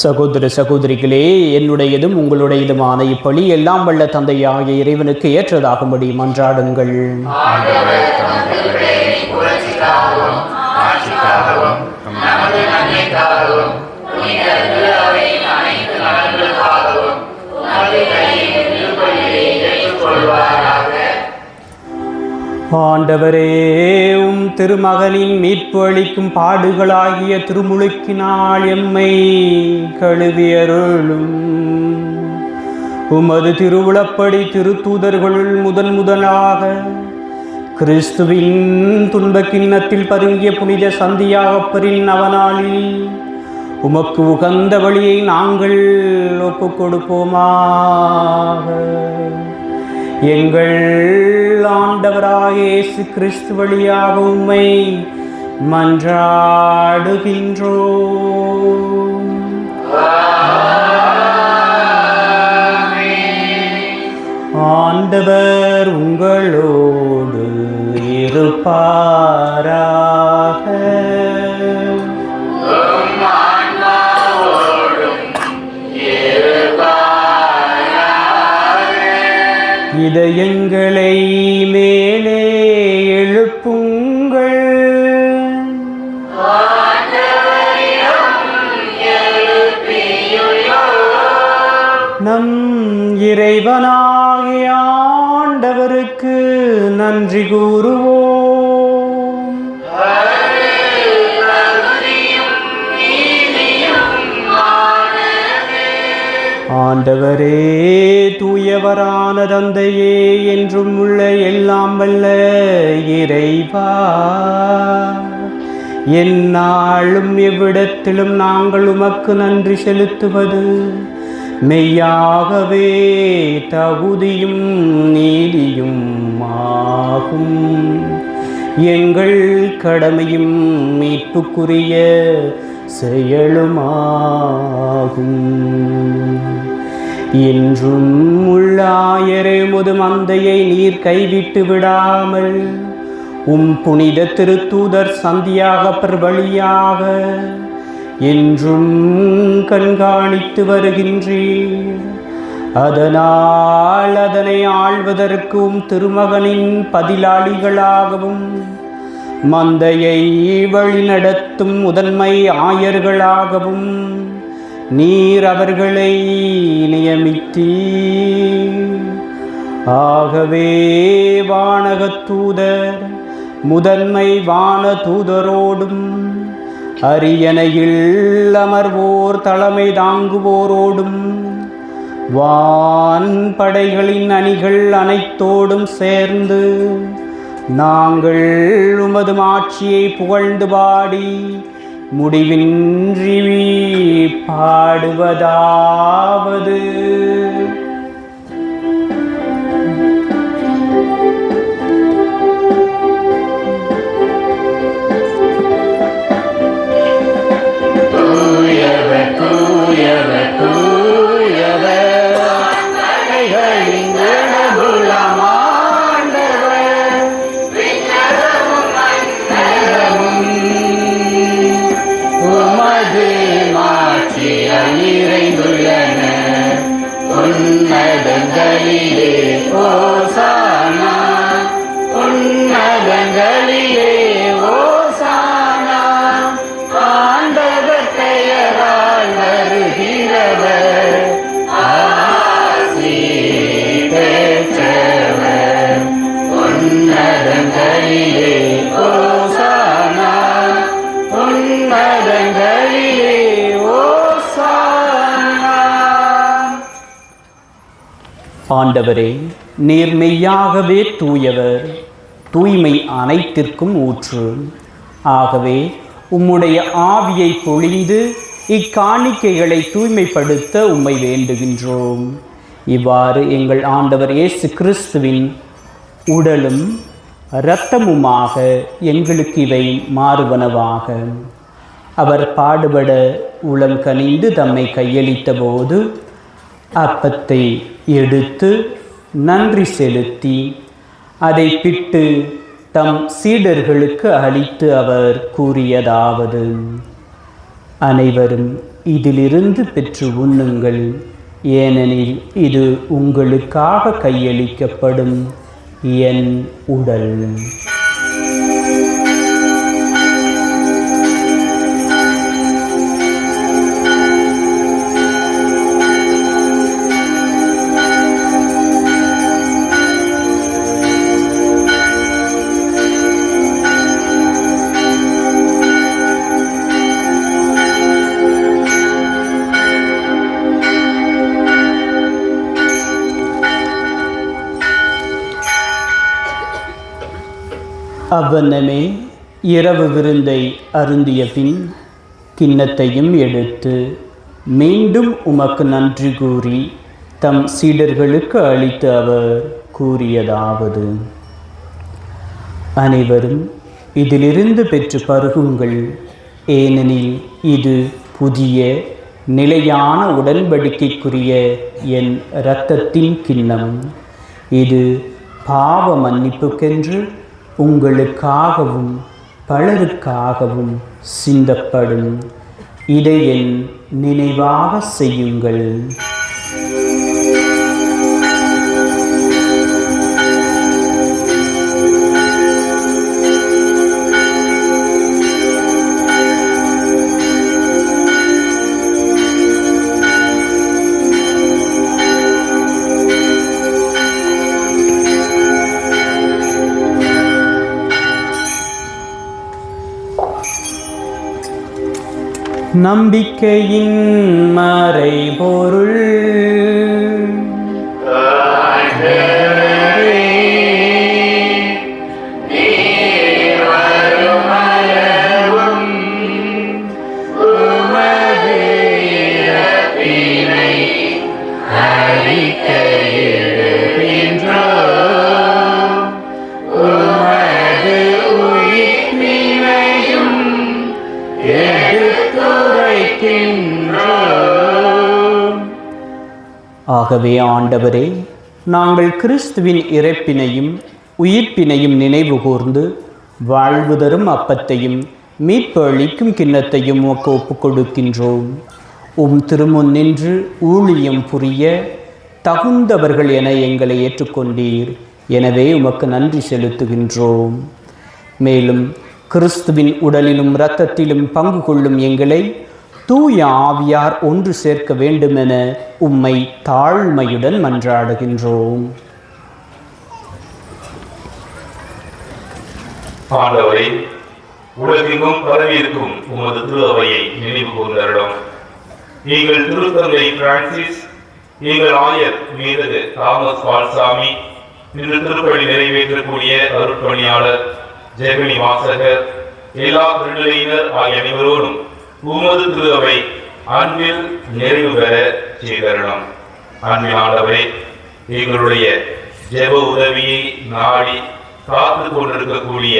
சகோதர சகோதரிகளே, என்னுடையதும் உங்களுடையதுமான இப்பலி எல்லாம் வல்ல தந்தையாகிய இறைவனுக்கு ஏற்றதாகும்படி மன்றாடுங்கள். ஆண்டவரே, உம் திருமகனின் மீட்பு அளிக்கும் பாடுகளாகிய திருமுழுக்கினால் எம்மை கழுவியருளும். உமது திருவுளப்படி திருத்தூதர்களுள் முதலாக கிறிஸ்துவின் துன்பக் கிண்ணத்தில் பருங்கிய புனித சந்தியாகப்பரின் நவநாளில் உமக்கு உகந்த வழியை நாங்கள் ஒப்புக் கொடுப்போமாக. எங்கள் ஆண்டவராகிய இயேசு கிறிஸ்து வழியாக உம்மை மன்றாடுகின்றோம். ஆண்டவர் உங்களோடு இருப்பாராக. இதயங்களை மேலே எழுப்புங்கள். நம் இறைவனாகிய ஆண்டவருக்கு நன்றி கூறுவோம். ஆண்டவரே, தூயவரான தந்தையே, என்றும் உள்ள எல்லாம் வல்ல இறைவா, எந்நாளும் எவ்விடத்திலும் நாங்கள் உமக்கு நன்றி செலுத்துவது மெய்யாகவே தகுதியும் நீதியும் ஆகும். எங்கள் கடமையும் மீட்புக்குரிய செயலுமாகும். என்றும் உள்ளாயரே, முது மந்தையை நீர் கைவிட்டு விடாமல் உம் புனித திருத்தூதர் சந்தியாகப்பர் வழியாக என்றும் கண்காணித்து வருகின்றீர். அதனால் அதனை ஆள்வதற்கும் திருமகனின் பதிலாளிகளாகவும் மந்தையை வழிநடத்தும் முதன்மை ஆயர்களாகவும் நீர் அவர்களை நியமித்தீர். ஆகவே வானகத்தூதர் முதன்மை வான தூதரோடும் அரியணையில் அமர்வோர் தலைமை தாங்குவோரோடும் வான் படைகளின் அணிகள் அனைத்தோடும் சேர்ந்து நாங்கள் உமது மாட்சியை புகழ்ந்து பாடி முடிவின்றி பாடுவதாவது: தூயவர் தூயவர் தூயவர் படைகளின் கடவுளாம் ஆண்டவர், விண்ணகமும் மண்ணகமும் உமது மாட்சியால் நிறைந்துள்ளன. உன்னதங்களிலே ஓசானா, உன்னதங்களிலே ஓசானா, ஆண்டவர் பெயரால் வருகிறவர் ஆசி பெற்றவர். உன்னதங்களிலே ஓசானா, உன்னதங்களிலே ஓசானா. ஆண்டவரே, நீர் மெய்யாகவே தூயவர், தூய்மை அனைத்திற்கும் ஊற்று. ஆகவே உம்முடைய ஆவியை பொழிந்து இக்காணிக்கைகளை தூய்மைப்படுத்த உம்மை வேண்டுகின்றோம். இவ்வாறு எங்கள் ஆண்டவர் இயேசு கிறிஸ்துவின் உடலும் இரத்தமுமாக எங்களுக்கு இவை மாறுவனவாக. அவர் பாடுபட உளம் கனிந்து தம்மை கையளித்த போது அப்பத்தை எடுத்து நன்றி செலுத்தி அதை பிட்டு தம் சீடர்களுக்கு அளித்து அவர் கூறியதாவது: அனைவரும் இதிலிருந்து பெற்று உண்ணுங்கள், ஏனெனில் இது உங்களுக்காக கையளிக்கப்படும் என் உடல். அவ்வண்ணமே இரவு விருந்தை அருந்திய பின் கிண்ணத்தையும் எடுத்து மீண்டும் உமக்கு நன்றி கூறி தம் சீடர்களுக்கு அளித்து அவர் கூறியதாவது: அனைவரும் இதிலிருந்து பெற்று பருகுங்கள், ஏனெனில் இது புதிய நிலையான உடன்படிக்கைக்குரிய என் இரத்தத்தின் கிண்ணம். இது பாவ மன்னிப்புக்கென்று உங்களுக்காகவும் பலருக்காகவும் சிந்தப்படும். இதை என் நினைவாக செய்யுங்கள். நம்பிக்கையின் மறைபொருள். ஆகவே ஆண்டவரே, நாங்கள் கிறிஸ்துவின் இறப்பினையும் உயிர்ப்பினையும் நினைவு கூர்ந்து வாழ்வு தரும் அப்பத்தையும் மீட்பு அளிக்கும் கிண்ணத்தையும் உமக்கு ஒப்புக் கொடுக்கின்றோம். திருமுன் நின்று ஊழியம் புரிய தகுந்தவர்கள் என எங்களை ஏற்றுக்கொண்டீர். எனவே உமக்கு நன்றி செலுத்துகின்றோம். மேலும் கிறிஸ்துவின் உடலிலும் இரத்தத்திலும் பங்கு கொள்ளும் எங்களை தூய ஆவியார் ஒன்று சேர்க்க வேண்டுமென உம்மை தாழ்மையுடன் மன்றாடுகின்றோம். ஆண்டவரே, உலகெங்கும் பரவியிருக்கும் உமது திரு அவையை நினைவு கூர்ந்தருளும். எங்கள் திருத்தந்தை பிரான்சிஸ், எங்கள் ஆயர் மேதகு தாமஸ் பால்சாமி, இன்று திருப்பலி நிறைவேற்றக்கூடிய அருட்பணியாளர் ஜெகனி வாசகர், எல்லா திருநிலையினர் ஆகிய அனைவரோடும் உமது திரு அவை அன்பில் நிறைவு பெற செய்தருளும். அன்பின் ஆண்டவரே, எங்களுடைய ஜெப உதவியை நாடி காத்து கொண்டிருக்கக்கூடிய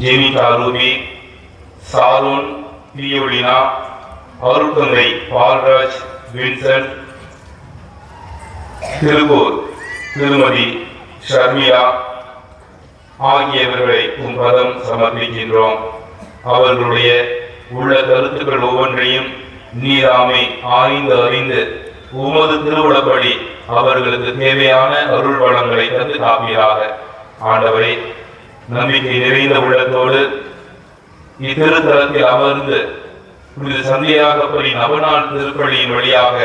ஜெமிகா ரூபி, சாரோன் பிரியோலினா, அருட்தந்தை பால்ராஜ் வின்சென்ட், திருப்பூர் திருமதி ஷர்மிளா ஆகியவர்களை உம் பதம் சமர்ப்பிக்கின்றோம். அவர்களுடைய உள்ள கருத்துக்கள் ஒவ்வொன்றையும் நீராமை ஆய்ந்து அறிந்து உமது திருவுளப்படி அவர்களுக்கு தேவையான அருள் வளங்களை தந்து காப்பீராக. ஆண்டவரை, நம்பிக்கை நிறைந்த உள்ளத்தோடு இத்திருத்தலத்தில் அமர்ந்து புனித சந்தியாகப்படி நவநாள் திருப்பலியின் வழியாக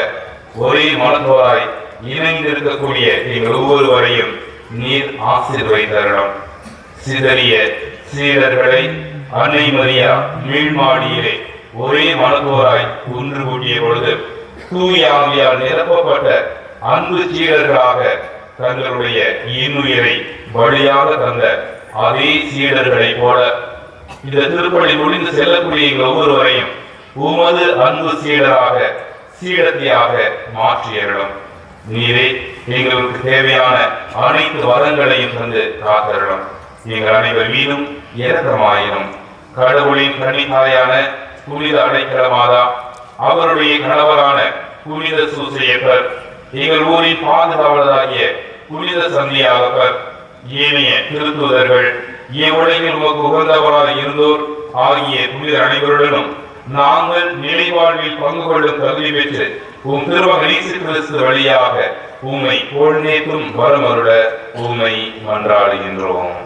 ஒரே மனத்தோராய் இணைந்திருக்கக்கூடிய எங்கள் ஒவ்வொருவரையும் நீர் ஆசீர்வதித்தருளும். சிதறிய சீடர்களை அன்னை மரியா மீள்மாடியிலே ஒரே மனத்தோராய் ஒன்று கூட்டிய பொழுது தூய ஆவியால் நிரப்பப்பட்ட அன்பு சீடர்களாக தங்களுடைய இன்னுயிரை பலியாக தந்த அதே சீடர்களை போல இந்த திருப்பலி முடிந்து செல்லக்கூடிய எங்கள் ஒவ்வொருவரையும் உமது அன்பு சீடராக சீடத்தியாக மாற்றியருளும். நீரே எங்களுக்கு தேவையான அனைத்து வரங்களையும் தந்து காத்தருளும். எங்கள் அனைவர் மீதும் இரக்கமாயினும். கடவுளின் கன்னித்தாயான புனித அடைக்கலமாதா, அவருடைய கணவரான புனித சூசையப்பர், எங்கள் ஊரின் பாதுகாவலராகிய புனித சந்தியாகப்பர், ஏனைய திருத்தூதர்கள், உலகில் உமக்கு உகந்தவராக இருந்தோர் ஆகிய புனித அனைவருடனும் நாங்கள் நிலைவாழ்வில் பங்கு கொள்ளும் தகுதி பெற்று திருமகன் இயேசு கிறிஸ்து வழியாக உம்மை போழ்நேற்றும் வரமருள உம்மை மன்றாடுகின்றோம்.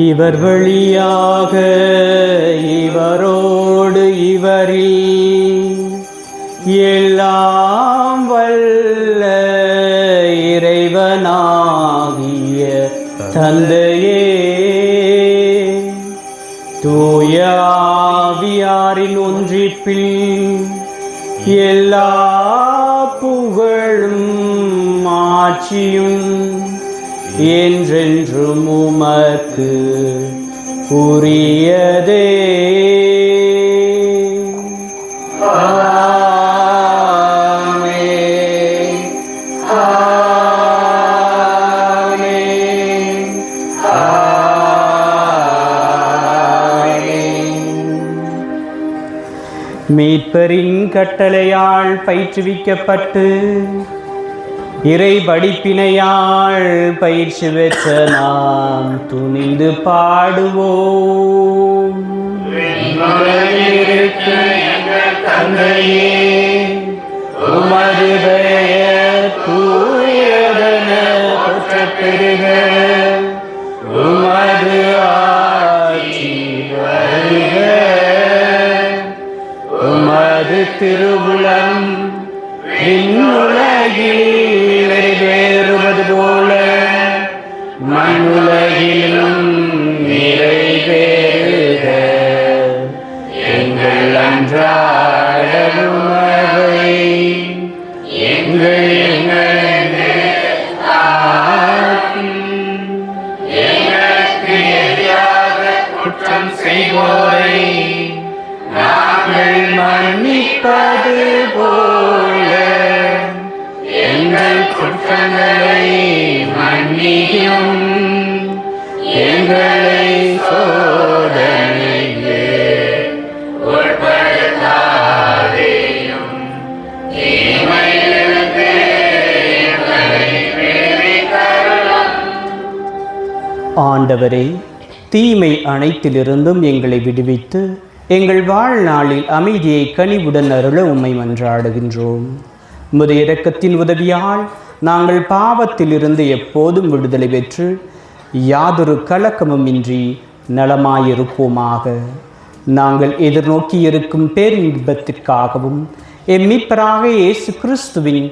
இவர் வழியாக இவரோடு இவரில் எல்லாம் வல்ல இறைவனாகிய தந்தையே, தூய ஆவியாரின் ஒன்றிப்பில் எல்லா புகழும் ஆட்சியும் என்றென்றும் உமக்கு உரியதே. ஆமென். ஆமென். ஆமென். மீட்பரின் கட்டளையால் பயிற்றுவிக்கப்பட்டு இறை படிப்பினையால் பயிற்சி பெற்ற நாம் துணிந்து பாடுவோம். தந்தையே, உமது பெயர் தூயதென போற்றப் பெறுக. உமது ஆட்சி வருக. உமது திருவுளம் விண்ணுலகில் நிறைவேறுவது போல மண்ணுலகிலும் நிறைவேறுக. எங்கள் அன்றாட உணவை எங்களுக்கு எதிராக குற்றம் செய்வோரை நாங்கள் மன்னிப்பது போல எங்கள் குற்றங்களை மன்னியும். எங்களை சோதனைக்கு உட்படுத்தாதேயும், தீமையிலிருந்து எங்களை விடுவித்தருளும். ஆண்டவரே, தீமை அனைத்திலிருந்தும் எங்களை விடுவித்து எங்கள் வாழ்நாளில் அமைதியை கனிவுடன் அருள உம்மை மன்றாடுகின்றோம். உமது இரக்கத்தின் உதவியால் நாங்கள் பாவத்திலிருந்து எப்போதும் விடுதலை பெற்று யாதொரு கலக்கமும் இன்றி நலமாயிருப்போமாக. நாங்கள் எதிர்நோக்கி இருக்கும் பேரின்பத்திற்காகவும் எம் மீட்பராக இயேசு கிறிஸ்துவின்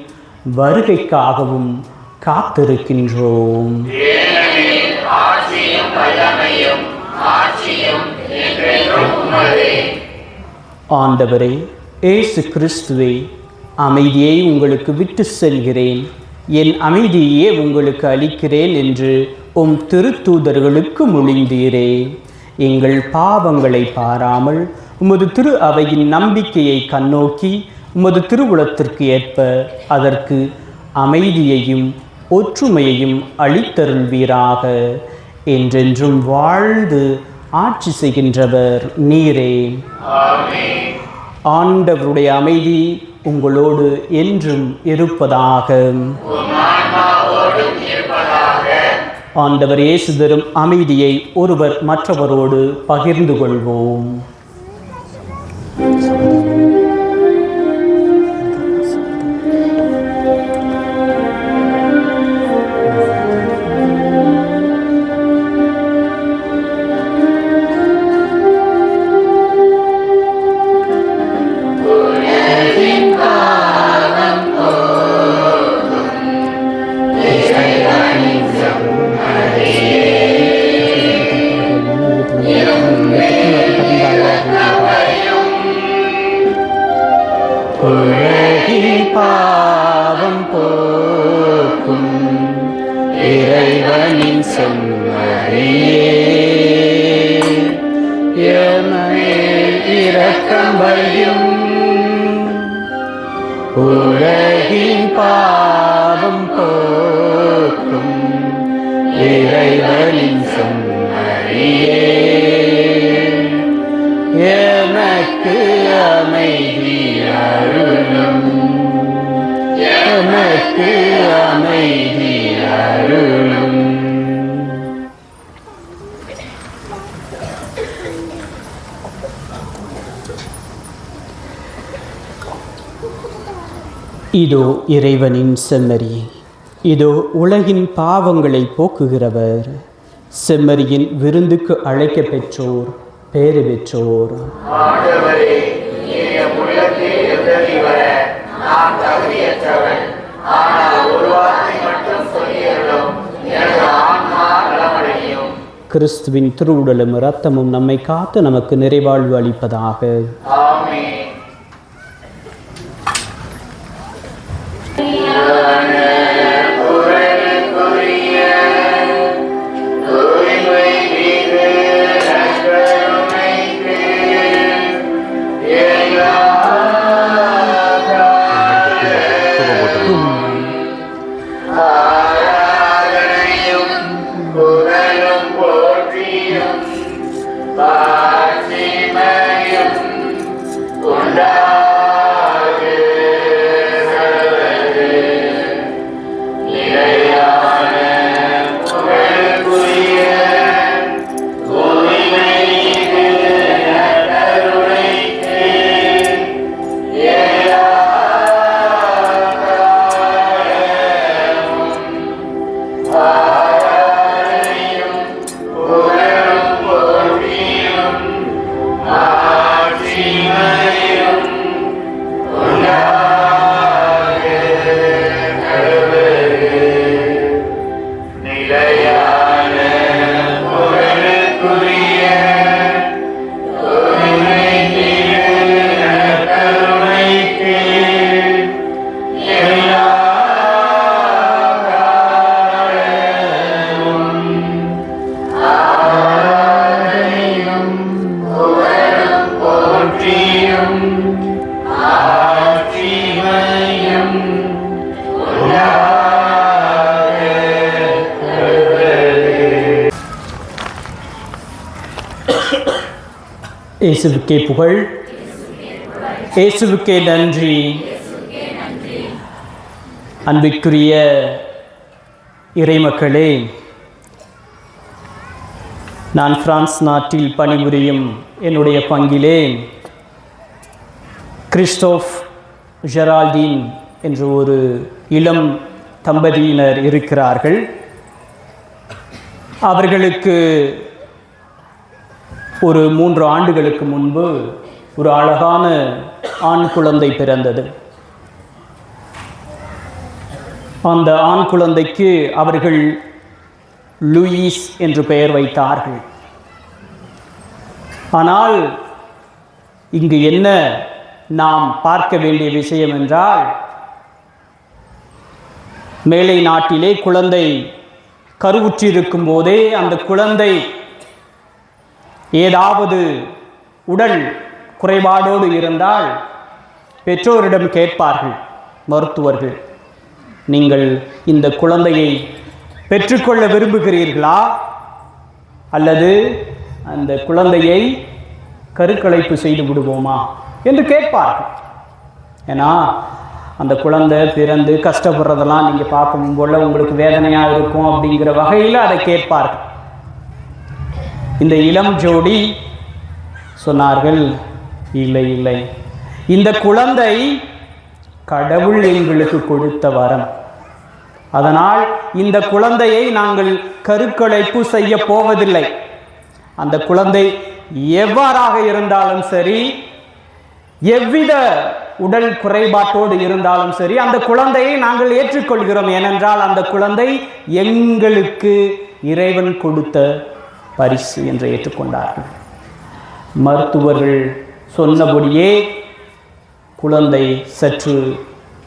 வருகைக்காகவும் காத்திருக்கின்றோம். ஆண்டவரே இயேசு கிறிஸ்துவே, அமைதியை உங்களுக்கு விட்டு செல்கிறேன், என் அமைதியே உங்களுக்கு அளிக்கிறேன் என்று உம் திருத்தூதர்களுக்கு மொழிந்தீரே. எங்கள் பாவங்களை பாராமல் உமது திரு அவையின் நம்பிக்கையை கண்ணோக்கி உமது திருவுளத்திற்கு ஏற்ப அதற்கு அமைதியையும் ஒற்றுமையையும் அளித்தருள்வீராக. என்றென்றும் வாழ்ந்து ஆட்சி செய்கின்றவர் நீரே. ஆண்டவருடைய அமைதி உங்களோடு என்றும் இருப்பதாக. ஆண்டவர் இயேசு தரும் அமைதியை ஒருவர் மற்றவரோடு பகிர்ந்து கொள்வோம். பாவம் போக்கும் இறைவனின் செம்மறியே, எமேல் இரக்கம் வையும். உலகின் பாவம் போக்கும் இறைவனின் செம்மறியே, எமக்கு அமைதி அருளும், எமக்கு அமைதி அருளும். இதோ இறைவனின் செம்மறி, இதோ உலகின் பாவங்களை போக்குகிறவர். செம்மறியின் விருந்துக்கு அழைக்க பெற்றோர் பேறு பெற்றோர். ஆண்டவரே, என் உள்ளத்தில் எழுந்தருளி வர நான் தகுதியற்றவன். ஆனால் ஒரு வார்த்தை மட்டும் சொல்லியருளும், எனது ஆன்மா நலமடையும். கிறிஸ்துவின் திருவுடலும் இரத்தமும் நம்மை காத்து நமக்கு நிறைவாழ்வு அளிப்பதாக. ஆமென். இயேசுவுக்கே புகழ், இயேசுவுக்கே நன்றி. அன்பிற்குரிய இறைமக்களே, நான் பிரான்ஸ் நாட்டில் பணிபுரியும் என்னுடைய பங்கிலே கிறிஸ்டோஃப் ஜெரால்டின் என்ற ஒரு இளம் தம்பதியினர் இருக்கிறார்கள். அவர்களுக்கு ஒரு 3 ஆண்டுகளுக்கு முன்பு ஒரு அழகான ஆண் குழந்தை பிறந்தது. அந்த ஆண் குழந்தைக்கு அவர்கள் லூயிஸ் என்று பெயர் வைத்தார்கள். ஆனால் இங்கு என்ன நாம் பார்க்க வேண்டிய விஷயம் என்றால், மேலை நாட்டிலே குழந்தை கருவுற்றிருக்கும் போதே அந்த குழந்தை ஏதாவது உடல் குறைபாடோடு இருந்தால் பெற்றோரிடம் கேட்பார்கள் மருத்துவர்கள், நீங்கள் இந்த குழந்தையை பெற்றுக்கொள்ள விரும்புகிறீர்களா அல்லது அந்த குழந்தையை கருக்கலைப்பு செய்து விடுவோமா என்று கேட்பார்கள். ஏன்னா அந்த குழந்தை பிறந்து கஷ்டப்படுறதெல்லாம் நீங்கள் பார்க்கும் போல உங்களுக்கு வேதனையாக இருக்கும் அப்படிங்கிற வகையில் அதை கேட்பார்கள். இந்த இளம் ஜோடி சொன்னார்கள், இல்லை இல்லை, இந்த குழந்தை கடவுள் எங்களுக்கு கொடுத்த வரம். அதனால் இந்த குழந்தையை நாங்கள் கருக்கலைப்பு செய்ய போவதில்லை. அந்த குழந்தை எவ்வாறாக இருந்தாலும் சரி, எவ்வித உடல் குறைபாட்டோடு இருந்தாலும் சரி, அந்த குழந்தையை நாங்கள் ஏற்றுக்கொள்கிறோம். ஏனென்றால் அந்த குழந்தை எங்களுக்கு இறைவன் கொடுத்த பரிசு என்று ஏற்றுக்கொண்டார்கள். மருத்துவர்கள் சொன்னபடியே குழந்தை சற்று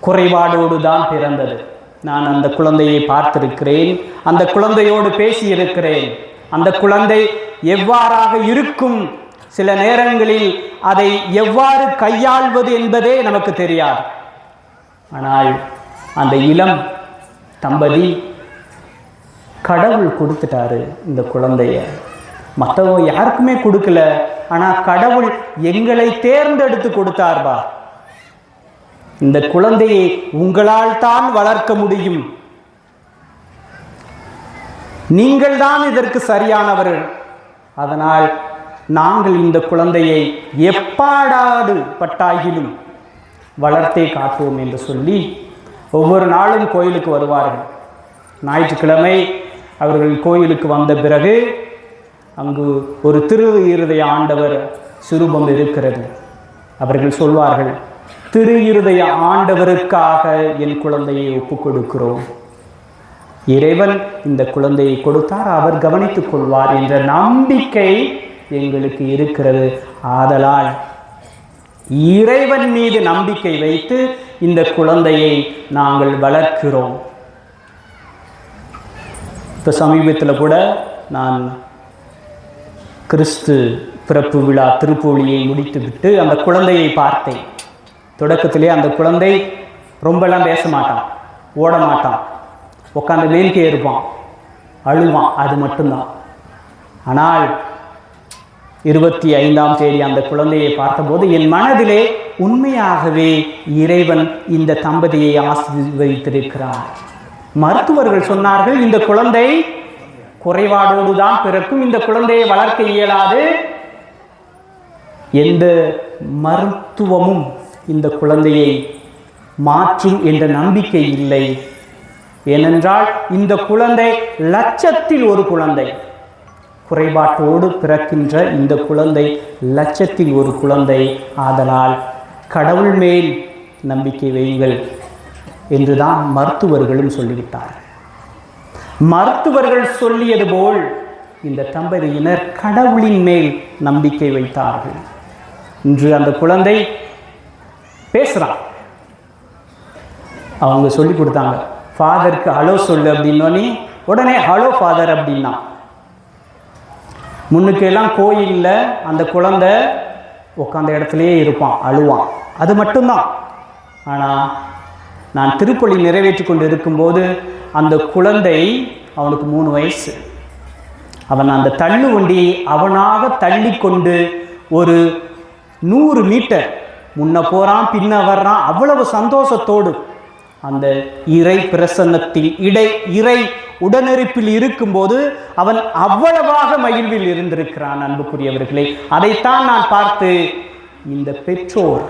குறைபாடோடு தான் பிறந்தது. நான் அந்த குழந்தையை பார்த்திருக்கிறேன், அந்த குழந்தையோடு பேசியிருக்கிறேன். அந்த குழந்தை எவ்வாறாக இருக்கும் சில நேரங்களில் அதை எவ்வாறு கையாள்வது என்பதே நமக்கு தெரியாது. ஆனால் அந்த இளம் தம்பதி கடவுள் கொடுத்துட்டாரு இந்த குழந்தைய. மற்றவங்க யாருக்குமே கொடுக்கல, ஆனால் கடவுள் எங்களை தேர்ந்தெடுத்து கொடுத்தார்பா. இந்த குழந்தையை உங்களால் தான் வளர்க்க முடியும், நீங்கள் தான் இதற்கு சரியானவர்கள். அதனால் நாங்கள் இந்த குழந்தையை எப்பாடாது பட்டாகிலும் வளர்த்தே காட்டுவோம் என்று சொல்லி ஒவ்வொரு நாளும் கோயிலுக்கு வருவார்கள். ஞாயிற்றுக்கிழமை அவர்கள் கோயிலுக்கு வந்த பிறகு அங்கு ஒரு திரு இருதய ஆண்டவர் சுரூபம் இருக்கிறது. அவர்கள் சொல்வார்கள், திரு இருதய ஆண்டவருக்காக என் குழந்தையை ஒப்புக் கொடுக்கிறோம். இறைவன் இந்த குழந்தையை கொடுத்தார், அவர் கவனித்துக் கொள்வார் என்ற நம்பிக்கை எங்களுக்கு இருக்கிறது. ஆதலால் இறைவன் மீது நம்பிக்கை வைத்து இந்த குழந்தையை நாங்கள் வளர்க்கிறோம். இப்போ சமீபத்தில் கூட நான் கிறிஸ்து பிறப்பு விழா திருப்பொழியை முடித்துவிட்டு அந்த குழந்தையை பார்த்தேன். தொடக்கத்திலே அந்த குழந்தை ரொம்பலாம் பேச மாட்டான், ஓட மாட்டான், உட்காந்து வேலிக்கே இருப்பான், அழுவான், அது மட்டும்தான். ஆனால் 25ஆம் தேதி அந்த குழந்தையை பார்த்தபோது என் மனதிலே உண்மையாகவே இறைவன் இந்த தம்பதியை ஆசீர்வதித்திருக்கிறார். மருத்துவர்கள் சொன்னார்கள், இந்த குழந்தை குறைபாடோடு தான் பிறக்கும், இந்த குழந்தையை வளர்க்க இயலாது. எந்த மருத்துவமும் இந்த குழந்தையை மாற்றும் என்ற நம்பிக்கை இல்லை. ஏனென்றால் இந்த குழந்தை லட்சத்தில் ஒரு குழந்தை, குறைபாட்டோடு பிறக்கின்ற இந்த குழந்தை லட்சத்தில் ஒரு குழந்தை. ஆதலால் கடவுள் மேல் நம்பிக்கை வையுங்கள் என்றுதான் மருத்துவர்களும் சொல்லிவிட்டார்கள். மருத்துவர்கள் சொல்லியது போல் இந்த தம்பதியினர் கடவுளின் மேல் நம்பிக்கை வைத்தார்கள். இன்று அந்த குழந்தை பேசுகிறான். அவங்க சொல்லி கொடுத்தாங்க, ஃபாதருக்கு ஹலோ சொல்லு அப்படின்னோடனே உடனே ஹலோ ஃபாதர் அப்படின்னா. முன்னுக்கெல்லாம் கோயிலில் அந்த குழந்தை உட்காந்த இடத்துலையே இருப்பான், அழுவான், அது மட்டும்தான். ஆனால் நான் திருப்பலி நிறைவேற்றி கொண்டு இருக்கும்போது அந்த குழந்தை, அவனுக்கு 3 வயசு, அவன் அந்த தள்ளு வண்டியை அவனாக தள்ளி கொண்டு ஒரு 100 மீட்டர் முன்ன போகிறான், பின்ன வர்றான். அவ்வளவு சந்தோஷத்தோடு அந்த இறை பிரசன்னத்தில் இறை உடனிருப்பில் இருக்கும்போது அவன் அவ்வளவாக மகிழ்வில் இருந்திருக்கிறான். அன்புக்குரியவர்களே, அதைத்தான் நான் பார்த்து இந்த பெற்றோர்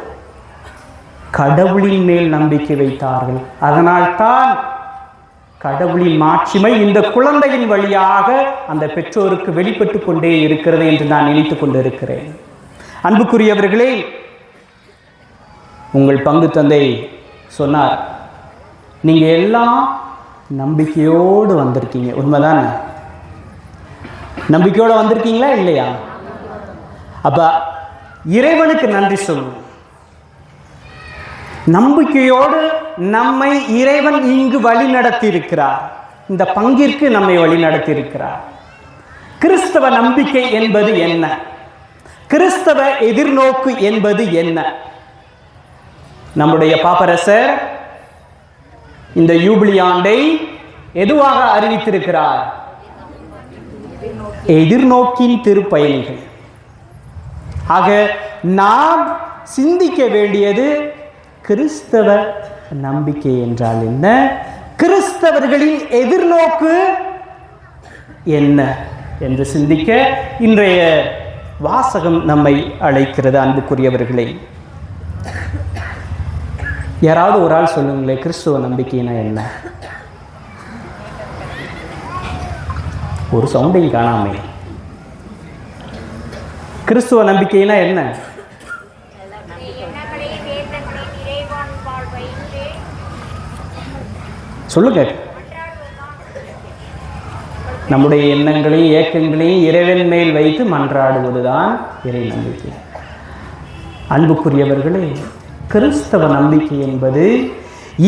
கடவுளின் மேல் நம்பிக்கை வைத்தார்கள். அதனால் தான் கடவுளின் மாட்சிமை இந்த குழந்தையின் வழியாக அந்த பெற்றோருக்கு வெளிப்பட்டு கொண்டே இருக்கிறது என்று நான் நினைத்து கொண்டிருக்கிறேன். அன்புக்குரியவர்களே, உங்கள் பங்கு தந்தை சொன்னார், நீங்கள் எல்லாம் நம்பிக்கையோடு வந்திருக்கீங்க. உண்மைதானே? நம்பிக்கையோடு வந்திருக்கீங்களா இல்லையா? அப்ப இறைவனுக்கு நன்றி சொல்லுவோம். நம்பிக்கையோடு நம்மை இறைவன் இங்கு வழி நடத்தி இருக்கிறார், இந்த பங்கிற்கு நம்மை வழி நடத்தி இருக்கிறார். கிறிஸ்தவ நம்பிக்கை என்பது என்ன? கிறிஸ்தவ எதிர்நோக்கு என்பது என்ன? நம்முடைய பாப்பரசர் இந்த யூபிலி ஆண்டை எதுவாக அறிவித்திருக்கிறார்? எதிர்நோக்கின் திருப்பயணிகள். ஆக நாம் சிந்திக்க வேண்டியது கிறிஸ்தவ நம்பிக்கை என்றால் என்ன, கிறிஸ்தவர்களின் எதிர்நோக்கு என்ன என்று சிந்திக்க இன்றைய வாசகம் நம்மை அழைக்கிறது. அன்புக்குரியவர்களே, யாராவது ஒரு ஆள் சொல்லுங்களேன், கிறிஸ்துவ நம்பிக்கைனா என்ன? ஒரு சவுண்டையும் காணாமே. கிறிஸ்துவ நம்பிக்கைனா என்ன? சொல்லுங்க. நம்முடைய எண்ணங்களையும் ஏக்கங்களையும் இறைவன் மேல் வைத்து மன்றாடுவதுதான் இறை நம்பிக்கை. அன்புக்குரியவர்களே, கிறிஸ்தவ நம்பிக்கை என்பது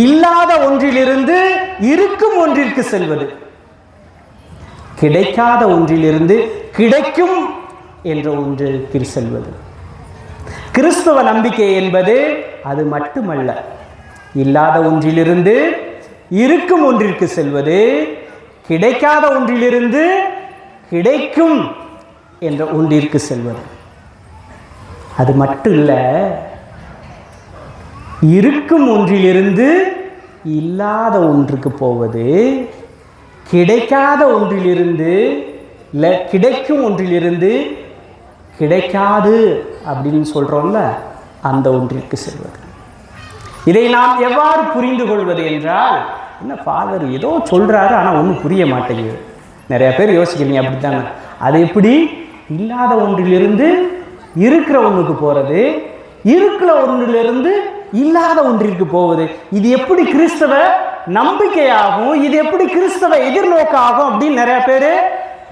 இல்லாத ஒன்றிலிருந்து இருக்கும் ஒன்றிற்கு செல்வது, கிடைக்காத ஒன்றிலிருந்து கிடைக்கும் என்ற ஒன்றிற்கு செல்வது. கிறிஸ்தவ நம்பிக்கை என்பது அது மட்டுமல்ல, இல்லாத ஒன்றிலிருந்து இருக்கும் ஒன்றிற்கு செல்வது, கிடைக்காத ஒன்றிலிருந்து கிடைக்கும் என்ற ஒன்றிற்கு செல்வது. அது மட்டும் இல்லை, இருக்கும் ஒன்றிலிருந்து இல்லாத ஒன்றுக்கு போவது, கிடைக்காத ஒன்றிலிருந்து இல்லை கிடைக்கும் ஒன்றிலிருந்து கிடைக்காது அப்படின்னு சொல்கிறோம்ல, அந்த ஒன்றிற்கு செல்வது. இதை நாம் எவ்வாறு புரிந்து கொள்வது என்றால், என்ன ஃபாதர் ஏதோ சொல்கிறாரு ஆனால் ஒன்றும் புரிய மாட்டேங்குது. நிறைய பேர் யோசிக்கிறீங்க அப்படித்தானே. அது எப்படி இல்லாத ஒன்றிலிருந்து இருக்கிற ஒன்றுக்கு போகிறது, இருக்கிற ஒன்றிலிருந்து இல்லாத ஒன்றிற்கு போவது? இது எப்படி கிறிஸ்தவ நம்பிக்கையாகும், இது எப்படி கிறிஸ்தவ எதிர்நோக்காகும் அப்படின்னு நிறைய பேர்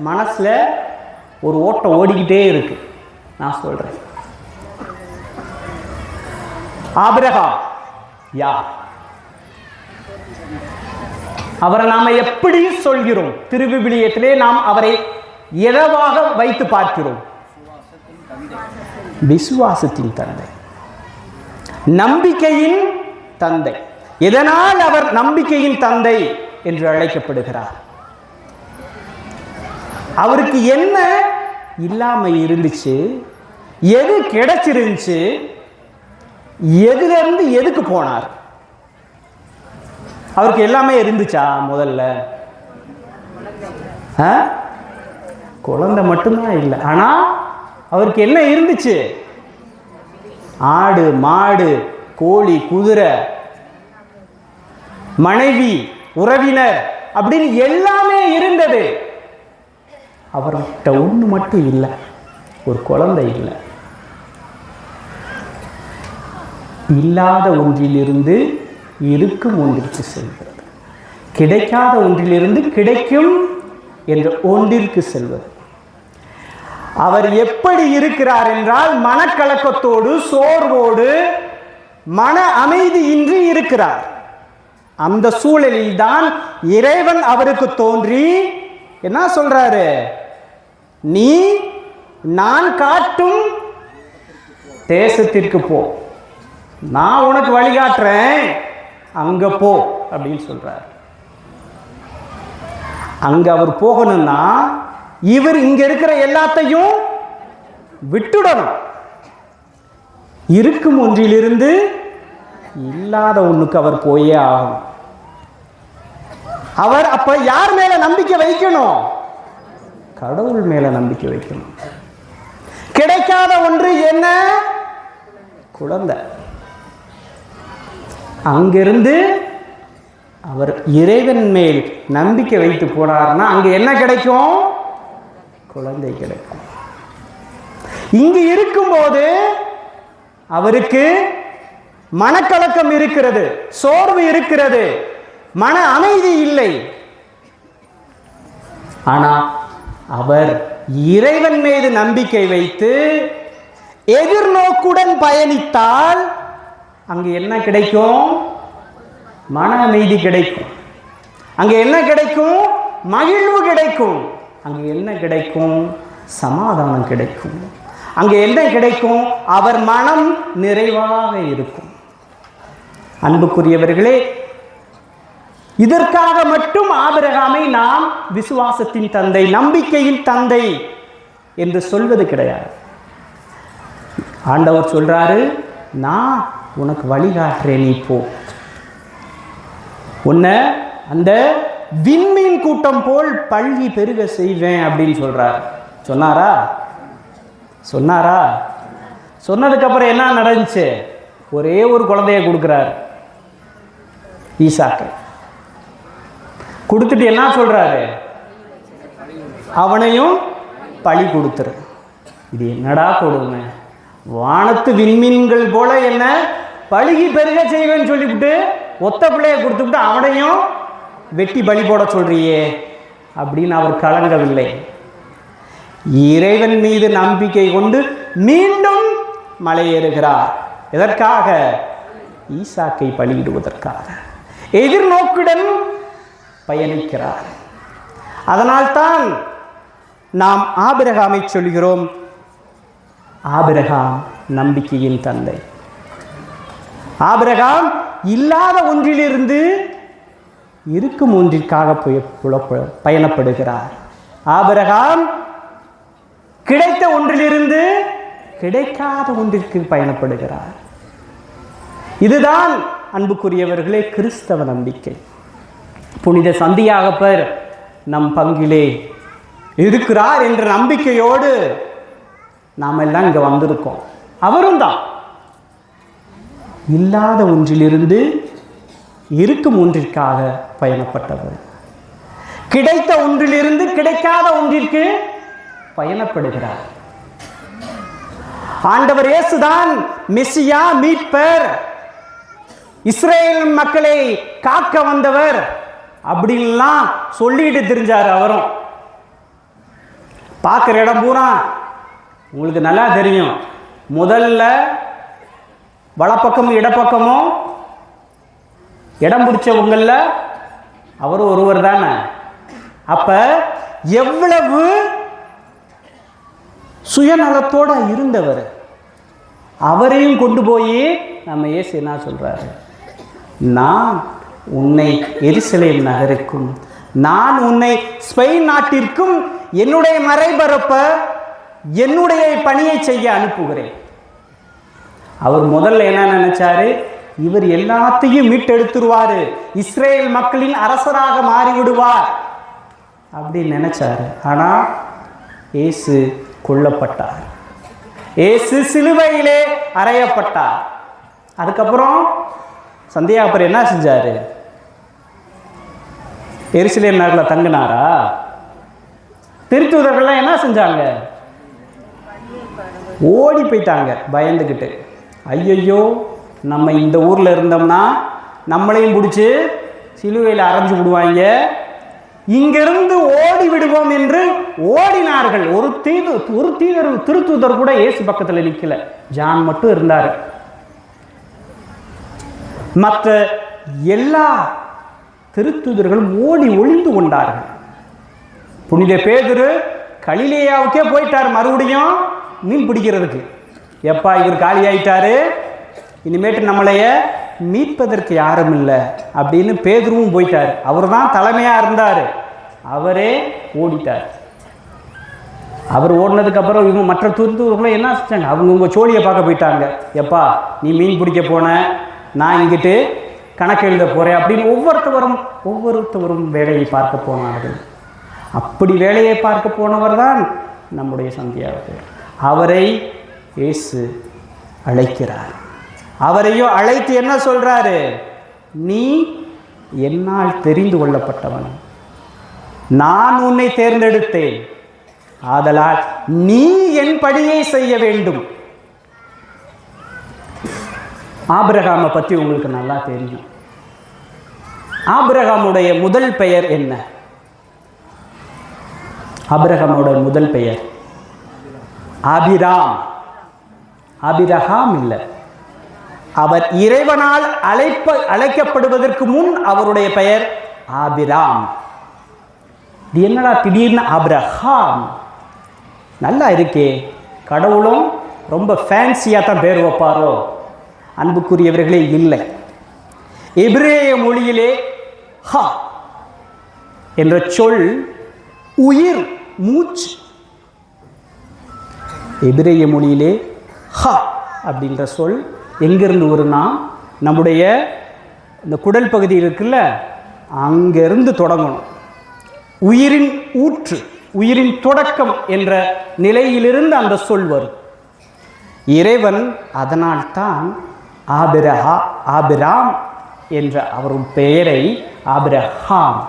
மனசில் ஒரு ஓட்டம் ஓடிக்கிட்டே இருக்கு. நான் சொல்கிறேன், ஆபிரகாம் யார்? அவரை நாம எப்படி சொல்கிறோம்? திருவிவிலியத்திலே நாம் அவரை எதவாக வைத்து பார்க்கிறோம்? விசுவாசத்தின் தந்தை, நம்பிக்கையின் தந்தை. எதனால் அவர் நம்பிக்கையின் தந்தை என்று அழைக்கப்படுகிறார்? அவருக்கு என்ன இல்லாம இருந்துச்சு, எது கிடைச்சிருந்துச்சு, எதுல இருந்து எதுக்கு போனார்? அவருக்கு எல்லாமே இருந்துச்சா? முதல்ல குழந்தை மட்டும்தான் இல்லை, ஆனா அவருக்கு என்ன இருந்துச்சு? ஆடு, மாடு, கோழி, குதிரை, மனைவி, உறவினர் அப்படின்னு எல்லாமே இருந்தது. அவர்கிட்ட ஒன்று மட்டும் இல்லை, ஒரு குழந்தை இல்லை. இல்லாத ஒன்றிலிருந்து இருக்கும் ஒன்றிற்கு செல்வது, கிடைக்காத ஒன்றிலிருந்து கிடைக்கும் என்ற ஒன்றிற்கு செல்வது. அவர் எப்படி இருக்கிறார் என்றால், மனக்கலக்கத்தோடு, சோர்வோடு, மன அமைதியின்றி இருக்கிறார். அந்த சூழலில் தான் இறைவன் அவருக்கு தோன்றி என்ன சொல்றாரு? நீ நான் காட்டும் தேசத்திற்கு போ, நான் உனக்கு வழிகாட்டுறேன், அங்க போ அப்படின்னு சொல்றார். அங்க அவர் போகணும்னா இவர் இங்க இருக்கிற எல்லாத்தையும் விட்டுடணும். இருக்கும் ஒன்றிலிருந்து இல்லாத ஒண்ணுக்கு அவர் போயே ஆகும். அவர் அப்ப யார் மேல நம்பிக்கை வைக்கணும்? கடவுள் மேல நம்பிக்கை வைக்கணும். கிடைக்காத ஒன்று என்ன? குழந்தை. அங்கிருந்து அவர் இறைவன் மேல் நம்பிக்கை வைத்து போனார்னா அங்க என்ன கிடைக்கும்? குழந்தை கிடைக்கும். இங்கு இருக்கும்போது அவருக்கு மனக்கலக்கம் இருக்கிறது, சோர்வு இருக்கிறது, மன அமைதி இல்லை. ஆனா அவர் இறைவன் மீது நம்பிக்கை வைத்து எதிர்நோக்குடன் பயணித்தால் அங்கு என்ன கிடைக்கும்? மன அமைதி கிடைக்கும். அங்கு என்ன கிடைக்கும்? மகிழ்வு கிடைக்கும். அங்கு என்ன கிடைக்கும்? சமாதானம் கிடைக்கும். அங்கு என்ன கிடைக்கும்? அவர் மனம் நிறைவாக இருக்கும். அன்புக்குரியவர்களே, இதற்காக மட்டும் ஆபிரகாமை நாம் விசுவாசத்தின் தந்தை, நம்பிக்கையின் தந்தை என்று சொல்வது கிடையாது. ஆண்டவர் சொல்றாரு, நான் உனக்கு வழிகாட்டுறேன், நீ போ. உன்னை அந்த விண்மீன் கூட்டம் போல் பள்ளி பெருக செய்வேன் அப்படின்னு சொல்றார். சொன்னாரா? சொன்னாரா? சொன்னதுக்கு அப்புறம் என்ன நடந்துச்சு? ஒரே ஒரு குழந்தைய கொடுக்கிறார், ஈசாக்கு. கொடுத்துட்டு என்ன சொல்றாரு? அவனையும் பழி கொடுத்துரு. இது என்னடா கொடுமை? வானத்து விண்மீன்கள் போல என்ன பழுகி பெருக செய்வேன்னு சொல்லிவிட்டு ஒத்த பிள்ளைய கொடுத்துவிட்டு அவனையும் வெட்டி பலி போட சொல்றியே அப்படின்னு அவர் கலங்கவில்லை. இறைவன் மீது நம்பிக்கை கொண்டு மீண்டும் மலையேறுகிறார். எதற்காக? ஈசாக்கை பலியிடுவதற்காக. எதிர்நோக்குடன் பயணிக்கிறார். அதனால்தான் நாம் ஆபிரகாமை சொல்கிறோம், ஆபிரகாம் நம்பிக்கையின் தந்தை. ஆபிரகாம் இல்லாத ஒன்றிலிருந்து இருக்கும் ஒன்றிற்காக பயணப்படுகிறார். ஆபிரகாம் கிடைத்த ஒன்றிலிருந்து கிடைக்காத ஒன்றிற்கு பயணப்படுகிறார். இதுதான் அன்புக்குரியவர்களே கிறிஸ்தவ நம்பிக்கை. புனித சந்தியாகப்பர் நம் பங்கிலே இருக்கிறார் என்ற நம்பிக்கையோடு நாம் எல்லாம் இங்கே வந்திருக்கோம். அவரும் தான் இல்லாத ஒன்றிலிருந்து இருக்கும் ஒன்றிற்காக பயணப்பட்டவர். கிடைத்த ஒன்றிலிருந்து கிடைக்காத ஒன்றிற்கு பயணப்படுகிறார். ஆண்டவர் இயேசுதான் மெசியா, மீட்பர், இஸ்ரேல் மக்களை காக்க வந்தவர் அப்படின்லாம் சொல்லிட்டு தெரிஞ்சார். அவரும் பார்க்குற இடம் பூரா உங்களுக்கு நல்லா தெரியும். முதல்ல வலப்பக்கமும் இடப்பக்கமும் இடம் பிடிச்சவங்கள அவரும் ஒருவர் தானே. அப்ப எவ்வளவு சுயநலத்தோட இருந்தவர். அவரையும் கொண்டு போய் நம்ம இயேசு என்ன சொல்றாரு, நான் உன்னை எருசலேம் நகருக்கும், நான் உன்னை ஸ்பெயின் நாட்டிற்கும் என்னுடைய மறைபரப்ப என்னுடைய பணியை செய்ய அனுப்புகிறேன். அவர் முதல்ல என்ன நினைச்சாரு, இவர் எல்லாத்தையும் மீட்டெடுத்துருவாரு, இஸ்ரேல் மக்களின் அரசராக மாறிவிடுவார் அப்படின்னு நினைச்சாரு. ஆனா இயேசு கொல்லப்பட்டார். இயேசு சிலுவையிலே அறையப்பட்டார். அதுக்கப்புறம் சந்தியாகப்பர் என்ன செஞ்சாரு? எருசலேம் நகரில் தங்கினாரா? திருத்தூதர்கள்லாம் என்ன செஞ்சாங்க? ஓடி போயிட்டாங்க பயந்துக்கிட்டு. ஐயையோ, நம்ம இந்த ஊரில் இருந்தோம்னா நம்மளையும் பிடிச்சி சிலுவையில் அரைஞ்சு விடுவாங்க, இங்கிருந்து ஓடி விடுவோம் என்று ஓடினார்கள். ஒரு திருத்தூதர் கூட இயேசு பக்கத்தில் நிற்கல, ஜான் மட்டும் இருந்தார். மற்ற எல்லா திருத்தூதர்களும் ஓடி ஒளிந்து கொண்டார்கள். புனித பேதுரு கலிலேயாவுக்கே போயிட்டார், மறுபடியும் மீன் பிடிக்கிறதுக்கு. எப்பா இவர் காலி ஆயிட்டாரு, இனிமேட்டு நம்மளைய மீட்பதற்கு யாரும் இல்லை அப்படின்னு பேதுருவும் போயிட்டார். அவர் தான் தலைமையாக இருந்தார், அவரே ஓடிட்டார். அவர் ஓடினதுக்கு அப்புறம் இவங்க மற்ற திருத்தூதர்களும் என்ன செஞ்சாங்க, அவங்க சோழியை பார்க்க போயிட்டாங்க. எப்பா நீ மீன் பிடிக்க போன, நான் இங்கிட்டு கணக்கு எழுத போகிறேன் அப்படின்னு ஒவ்வொருத்தவரும் வேலையை பார்க்க போனார்கள். அப்படி வேலையை பார்க்க போனவர் தான் நம்முடைய சந்தியாகப்பர். அவரை இயேசு அழைக்கிறார். அவரையும் அழைத்து என்ன சொல்றாரு, நீ என்னால் தெரிந்து கொள்ளப்பட்டவன், நான் உன்னை தேர்ந்தெடுத்தேன், ஆதலால் நீ என் பணியை செய்ய வேண்டும். ஆபிரகாமை பற்றி உங்களுக்கு நல்லா தெரியும். ஆபிரகாமுடைய முதல் பெயர் என்ன? ஆபிரகாமுடைய முதல் பெயர் ஆபிராம். ஆபிரகாம் இல்லை. அவர் இறைவனால் அழைக்கப்படுவதற்கு முன் அவருடைய பெயர் ஆபிராம். இது என்னடா திடீர்னு ஆபிரகாம்? நல்லா இருக்கே, கடவுளும் ரொம்ப ஃபேன்சியாக தான் பேர் வைப்பாரோ? அன்புக்குரியவர்களே, இல்லை. எபிரேய மொழியிலே ஹா என்ற சொல் உயிர், மூச்சு. எபிரேய மொழியிலே ஹா அப்படின்ற சொல் எங்கிருந்து வரும்னா, நம்முடைய இந்த குடல் பகுதி இருக்குல்ல, அங்கிருந்து தொடங்கணும். உயிரின் ஊற்று, உயிரின் தொடக்கம் என்ற நிலையிலிருந்து அந்த சொல் வரும். இறைவன் அதனால்தான் ஆபிராம் என்ற அவரும் பெயரை ஆபிரகாம்.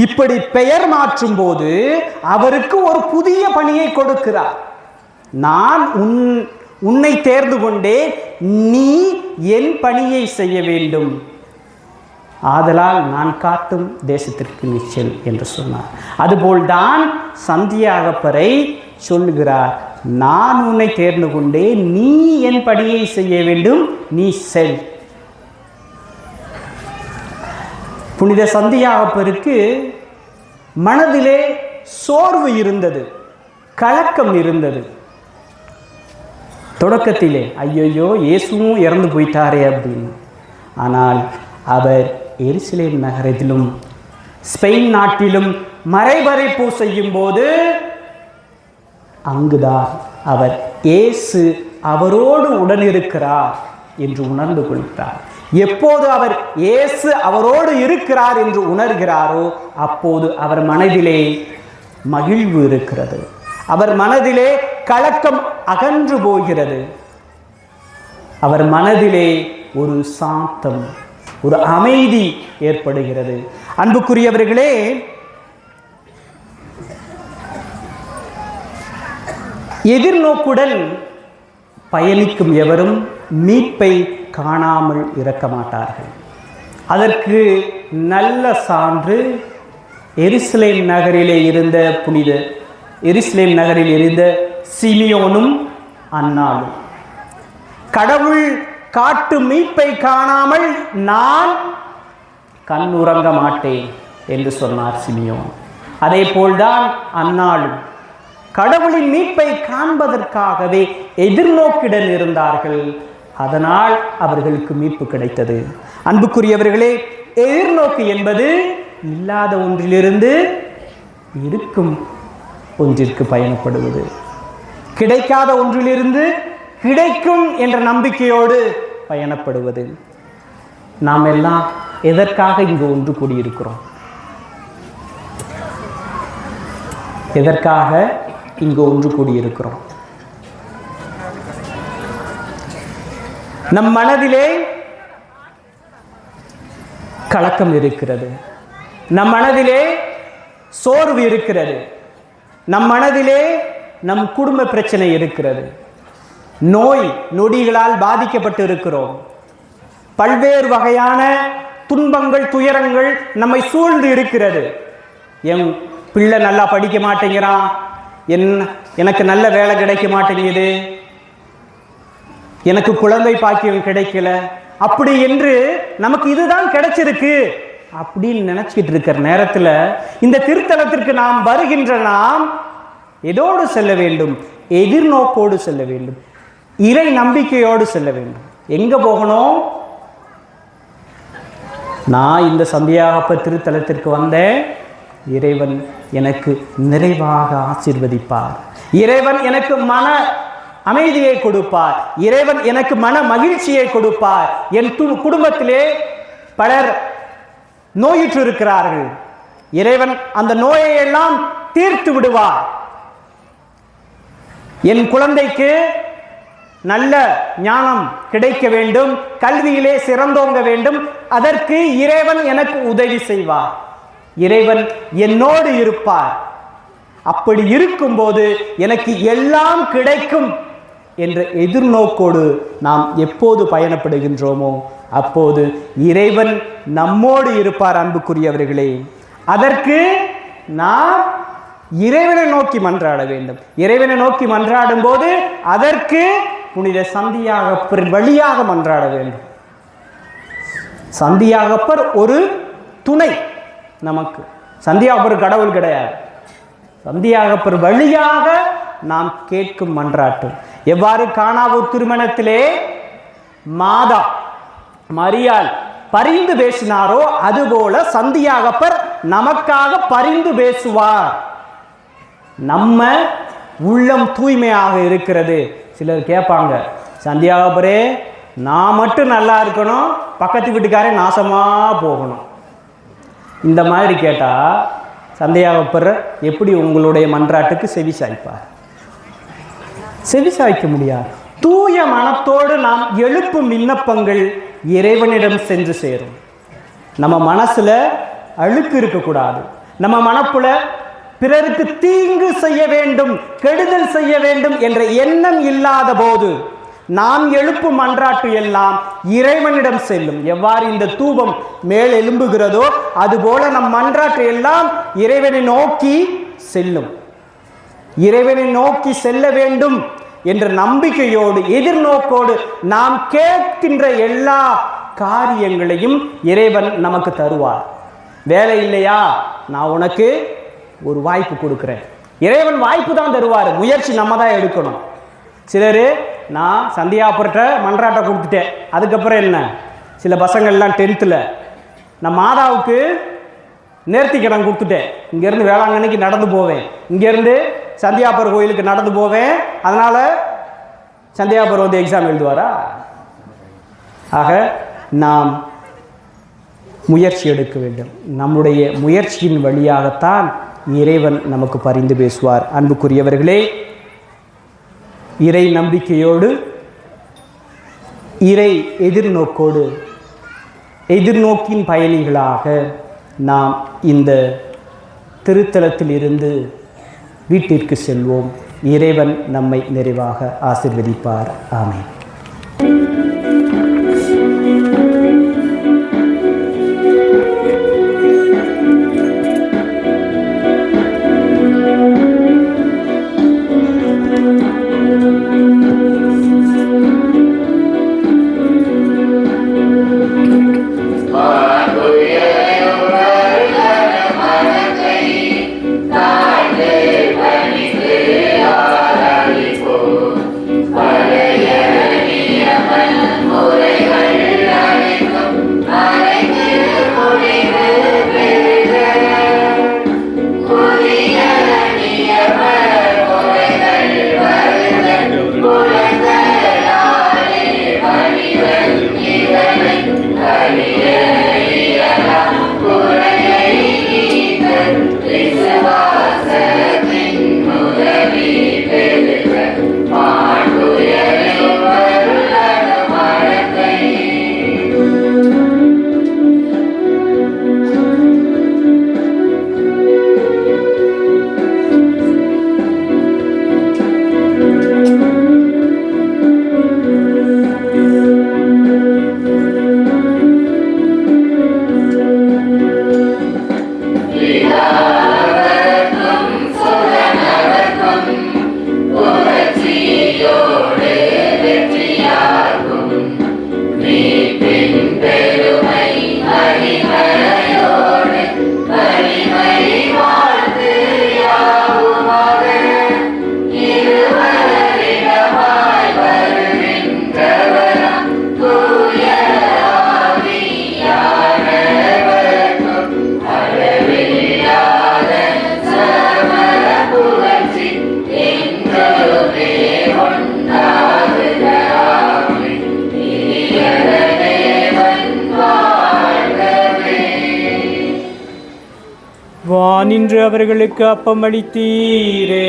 இப்படி பெயர் மாற்றும் போது அவருக்கு ஒரு புதிய பணியை கொடுக்கிறார். நான் உன்னை தேர்ந்து கொண்டே, நீ என் பணியை செய்ய வேண்டும், ஆதலால் நான் காட்டும் தேசத்திற்கு நீ செல் என்று சொன்னார். அதுபோல்தான் சந்தியாகப்பரை சொல்லுகிறார், நான் உன்னை தேர்ந்து கொண்டே, நீ என் பணியை செய்ய வேண்டும், நீ செல். புனித சந்தியாகப்பருக்கு மனதிலே சோர்வு இருந்தது, கலக்கம் இருந்தது. தொடக்கத்திலே ஐயோ இயேசுவும் இறந்து போயிட்டாரே அப்படின்னு. ஆனால் அவர் எருசலேம் நகரத்திலும் ஸ்பெயின் நாட்டிலும் மறைபறைப்பு செய்யும் போது அங்குதான் அவர் இயேசு அவரோடு உடனிருக்கிறார் என்று உணர்ந்து கொள்கிறார். எப்போது அவர் இயேசு அவரோடு இருக்கிறார் என்று உணர்கிறாரோ அப்போது அவர் மனதிலே மகிழ்வு இருக்கிறது. அவர் மனதிலே கலக்கம் அகன்று போகிறது. அவர் மனதிலே ஒரு சாந்தம், ஒரு அமைதி ஏற்படுகிறது. அன்புக்குரியவர்களே, எதிர்நோக்குடன் பயணிக்கும் எவரும் மீட்பை காணாமல் இருக்க மாட்டார்கள். அதற்கு நல்ல சான்று எருசலேம் நகரிலே இருந்த எருசலேம் நகரில் இருந்த சிமியோனும் அன்னாளும். கடவுள் காட்டு மீட்பை காணாமல் நான் கண்ணுறங்க மாட்டேன் என்று சொன்னார் சிமியோன். அதே போல்தான் அன்னாளும் கடவுளின் மீட்பை காண்பதற்காகவே எதிர்நோக்குடன் இருந்தார்கள். அதனால் அவர்களுக்கு மீட்பு கிடைத்தது. அன்புக்குரியவர்களே, எதிர்நோக்கு என்பது இல்லாத ஒன்றிலிருந்து இருக்கும் ஒன்றிற்கு பயணப்படுவது, கிடைக்காத ஒன்றிலிருந்து கிடைக்கும் என்ற நம்பிக்கையோடு பயணப்படுவது. நாம் எல்லாம் எதற்காக இங்கு ஒன்று கூடியிருக்கிறோம்? எதற்காக இங்கு ஒன்று கூடியிருக்கிறோம்? நம் மனதிலே கலக்கம் இருக்கிறது, நம் மனதிலே சோர்வு இருக்கிறது, நம் மனதிலே நம் குடும்ப பிரச்சனை இருக்கிறது, நோய் நொடிகளால் பாதிக்கப்பட்டு இருக்கிறோம், பல்வேறு வகையான துன்பங்கள் துயரங்கள் நம்மை சூழ்ந்து இருக்கிறது. என் பிள்ளை நல்லா படிக்க மாட்டேங்கிறான், எனக்கு நல்ல வேலை கிடைக்க மாட்டேங்குது, எனக்கு குழந்தை பாக்கியம் கிடைக்கல, அப்படி என்று நமக்கு இதுதான் கிடைச்சிருக்கு அப்படின்னு நினைச்சிட்டு இருக்கிற நேரத்தில் இந்த திருத்தலத்திற்கு நாம் வருகின்ற நாம் எதோடு செல்ல வேண்டும்? எதிர்நோக்கோடு செல்ல வேண்டும், இறை நம்பிக்கையோடு செல்ல வேண்டும். எங்க போகணும்? நான் இந்த சந்தியாகப்ப திருத்தலத்திற்கு வந்தேன், இறைவன் எனக்கு நிறைவாக ஆசீர்வதிப்பார், இறைவன் எனக்கு மன அமைதியை கொடுப்பார், இறைவன் எனக்கு மன மகிழ்ச்சியை கொடுப்பார். என் குடும்பத்திலே பலர் நோயுற்று இருக்கிறார்கள், இறைவன் அந்த நோயை எல்லாம் தீர்த்து விடுவார். என் குழந்தைக்கு நல்ல ஞானம் கிடைக்க வேண்டும், கல்வியிலே சிறந்தோங்க வேண்டும், அதற்கு இறைவன் எனக்கு உதவி செய்வார், இறைவன் என்னோடு இருப்பார். அப்படி இருக்கும்போது எனக்கு எல்லாம் கிடைக்கும் என்ற எதிர்நோக்கோடு நாம் எப்போது பயணப்படுகின்றோமோ அப்போது இறைவன் நம்மோடு இருப்பார். அன்புக்குரியவர்களே, அதற்கு நாம் இறைவனை நோக்கி மன்றாட வேண்டும். இறைவனை நோக்கி மன்றாடும் போது அதற்கு புனித சந்தியாகப்பர் வழியாக மன்றாட வேண்டும். சந்தியாகப்பர் ஒரு துணை நமக்கு, சந்தியாகப்பர் கடவுள் கிடையாது. சந்தியாகப்பர் வழியாக நாம் கேட்கும் மன்றாட்டு எவ்வாறு கானாவூர் திருமணத்திலே மாதா மரியாள் பரிந்து பேசினாரோ அதுபோல சந்தியாகப்பர் நமக்காக பரிந்து பேசுவார். நம்ம உள்ளம் தூய்மையாக இருக்கிறது. சிலர் கேட்பாங்க, சந்தியாகப்பரே நான் மட்டும் நல்லா இருக்கணும், பக்கத்து வீட்டுக்காரே நாசமா போகணும். இந்த மாதிரி கேட்டா சந்தியாகப்பர் எப்படி உங்களுடைய மன்றாட்டுக்கு செவி சாய்ப்பார்? செவி சாய்க்க முடியாது. தூய மனத்தோடு நாம் எழுப்பும் விண்ணப்பங்கள் இறைவனிடம் சென்று சேரும். நம்ம மனசுல அழுக்கு இருக்கக்கூடாது. நம்ம மனப்புல பிறருக்கு தீங்கு செய்ய வேண்டும், கெடுதல் செய்ய வேண்டும் என்ற எண்ணம் இல்லாத போது நாம் எழுப்பும் மன்றாட்டு எல்லாம் இறைவனிடம் செல்லும். எவ்வாறு இந்த தூபம் மேல் எழும்புகிறதோ அதுபோல நம் மன்றாட்டு எல்லாம் இறைவனை நோக்கி செல்லும். இறைவனை நோக்கி செல்ல வேண்டும் என்ற நம்பிக்கையோடு எதிர்நோக்கோடு நாம் கேட்கின்ற எல்லா காரியங்களையும் இறைவன் நமக்கு தருவார். வேலை இல்லையா, நான் உனக்கு ஒரு வாய்ப்பு கொடுக்கிறேன். இறைவன் வாய்ப்பு தான் தருவார், முயற்சி நம்ம தான் எடுக்கணும். சிலர் நான் சந்தியாபுரத்தை மன்றாட்டை கொடுத்துட்டேன். அதுக்கப்புறம் என்ன, சில பசங்கள்லாம் 10th நான் மாதாவுக்கு நேர்த்திக்கடன் கொடுத்துட்டேன். இங்கேருந்து வேளாங்கண்ணிக்கு நடந்து போவேன், இங்கேருந்து சந்தியாபுரம் கோயிலுக்கு நடந்து போவேன். அதனால் சந்தியாபுரம் வந்து எக்ஸாம் எழுதுவாரா? ஆக நாம் முயற்சி எடுக்க வேண்டும். நம்முடைய முயற்சியின் வழியாகத்தான் இறைவன் நமக்கு பரிந்து பேசுவார். அன்புக்குரியவர்களே, இறை நம்பிக்கையோடு, இறை எதிர்நோக்கோடு, எதிர்நோக்கின் பயணிகளாக நாம் இந்த திருத்தலத்தில் இருந்து வீட்டிற்கு செல்வோம். இறைவன் நம்மை நிறைவாக ஆசீர்வதிப்பார். ஆமென். வானின்று அவர்களுக்கு அப்பம் அளித்தீரே,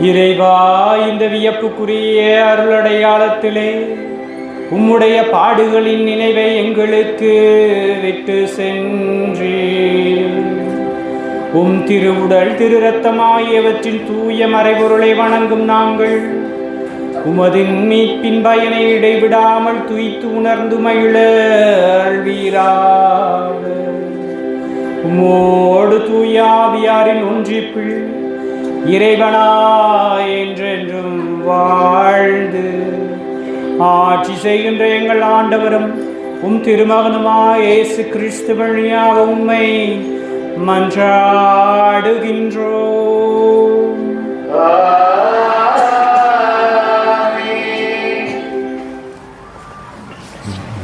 இறைவா, இந்த வியப்புக்குரிய அருளடையாளத்திலே உம்முடைய பாடுகளின் நினைவை எங்களுக்கு விட்டு சென்றீர். உம் திருவுடல் திரு இரத்தமாகியவற்றின் தூய மறைபொருளை வணங்கும் நாங்கள் உமது மீட்பின் பயனை இடைவிடாமல் துய்த்து உணர்ந்து மகிழ அழ்வீராக. உம்மோடு தூயாவியாரின் ஒன்றிப்பில் இறைவனாய் என்றென்றும் வாழ்ந்து ஆட்சி செய்கின்ற எங்கள் ஆண்டவரும் உம் திருமகனுமாய் இயேசு கிறிஸ்து வழியாக உம்மை மன்றாடுகின்றோம்.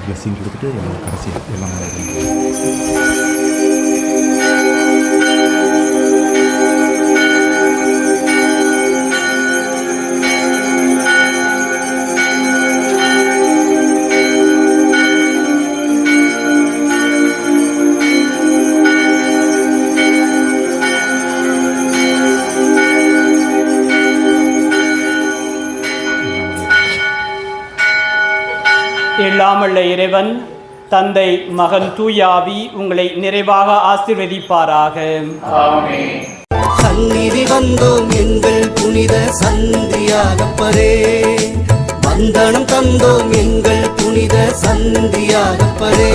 blessing கொடுத்துட்டு கடைசியாக எல்லாம் எல்லாமல்ல இறைவன் தந்தை மகன் தூயாவி உங்களை நிறைவாக ஆசீர்வதிப்பாராக. சந்நிதி வந்தோம் எங்கள் புனித சந்தியாகப்பரே, வந்தனம் தந்தோம் எங்கள் புனித சந்தியாகப்பரே.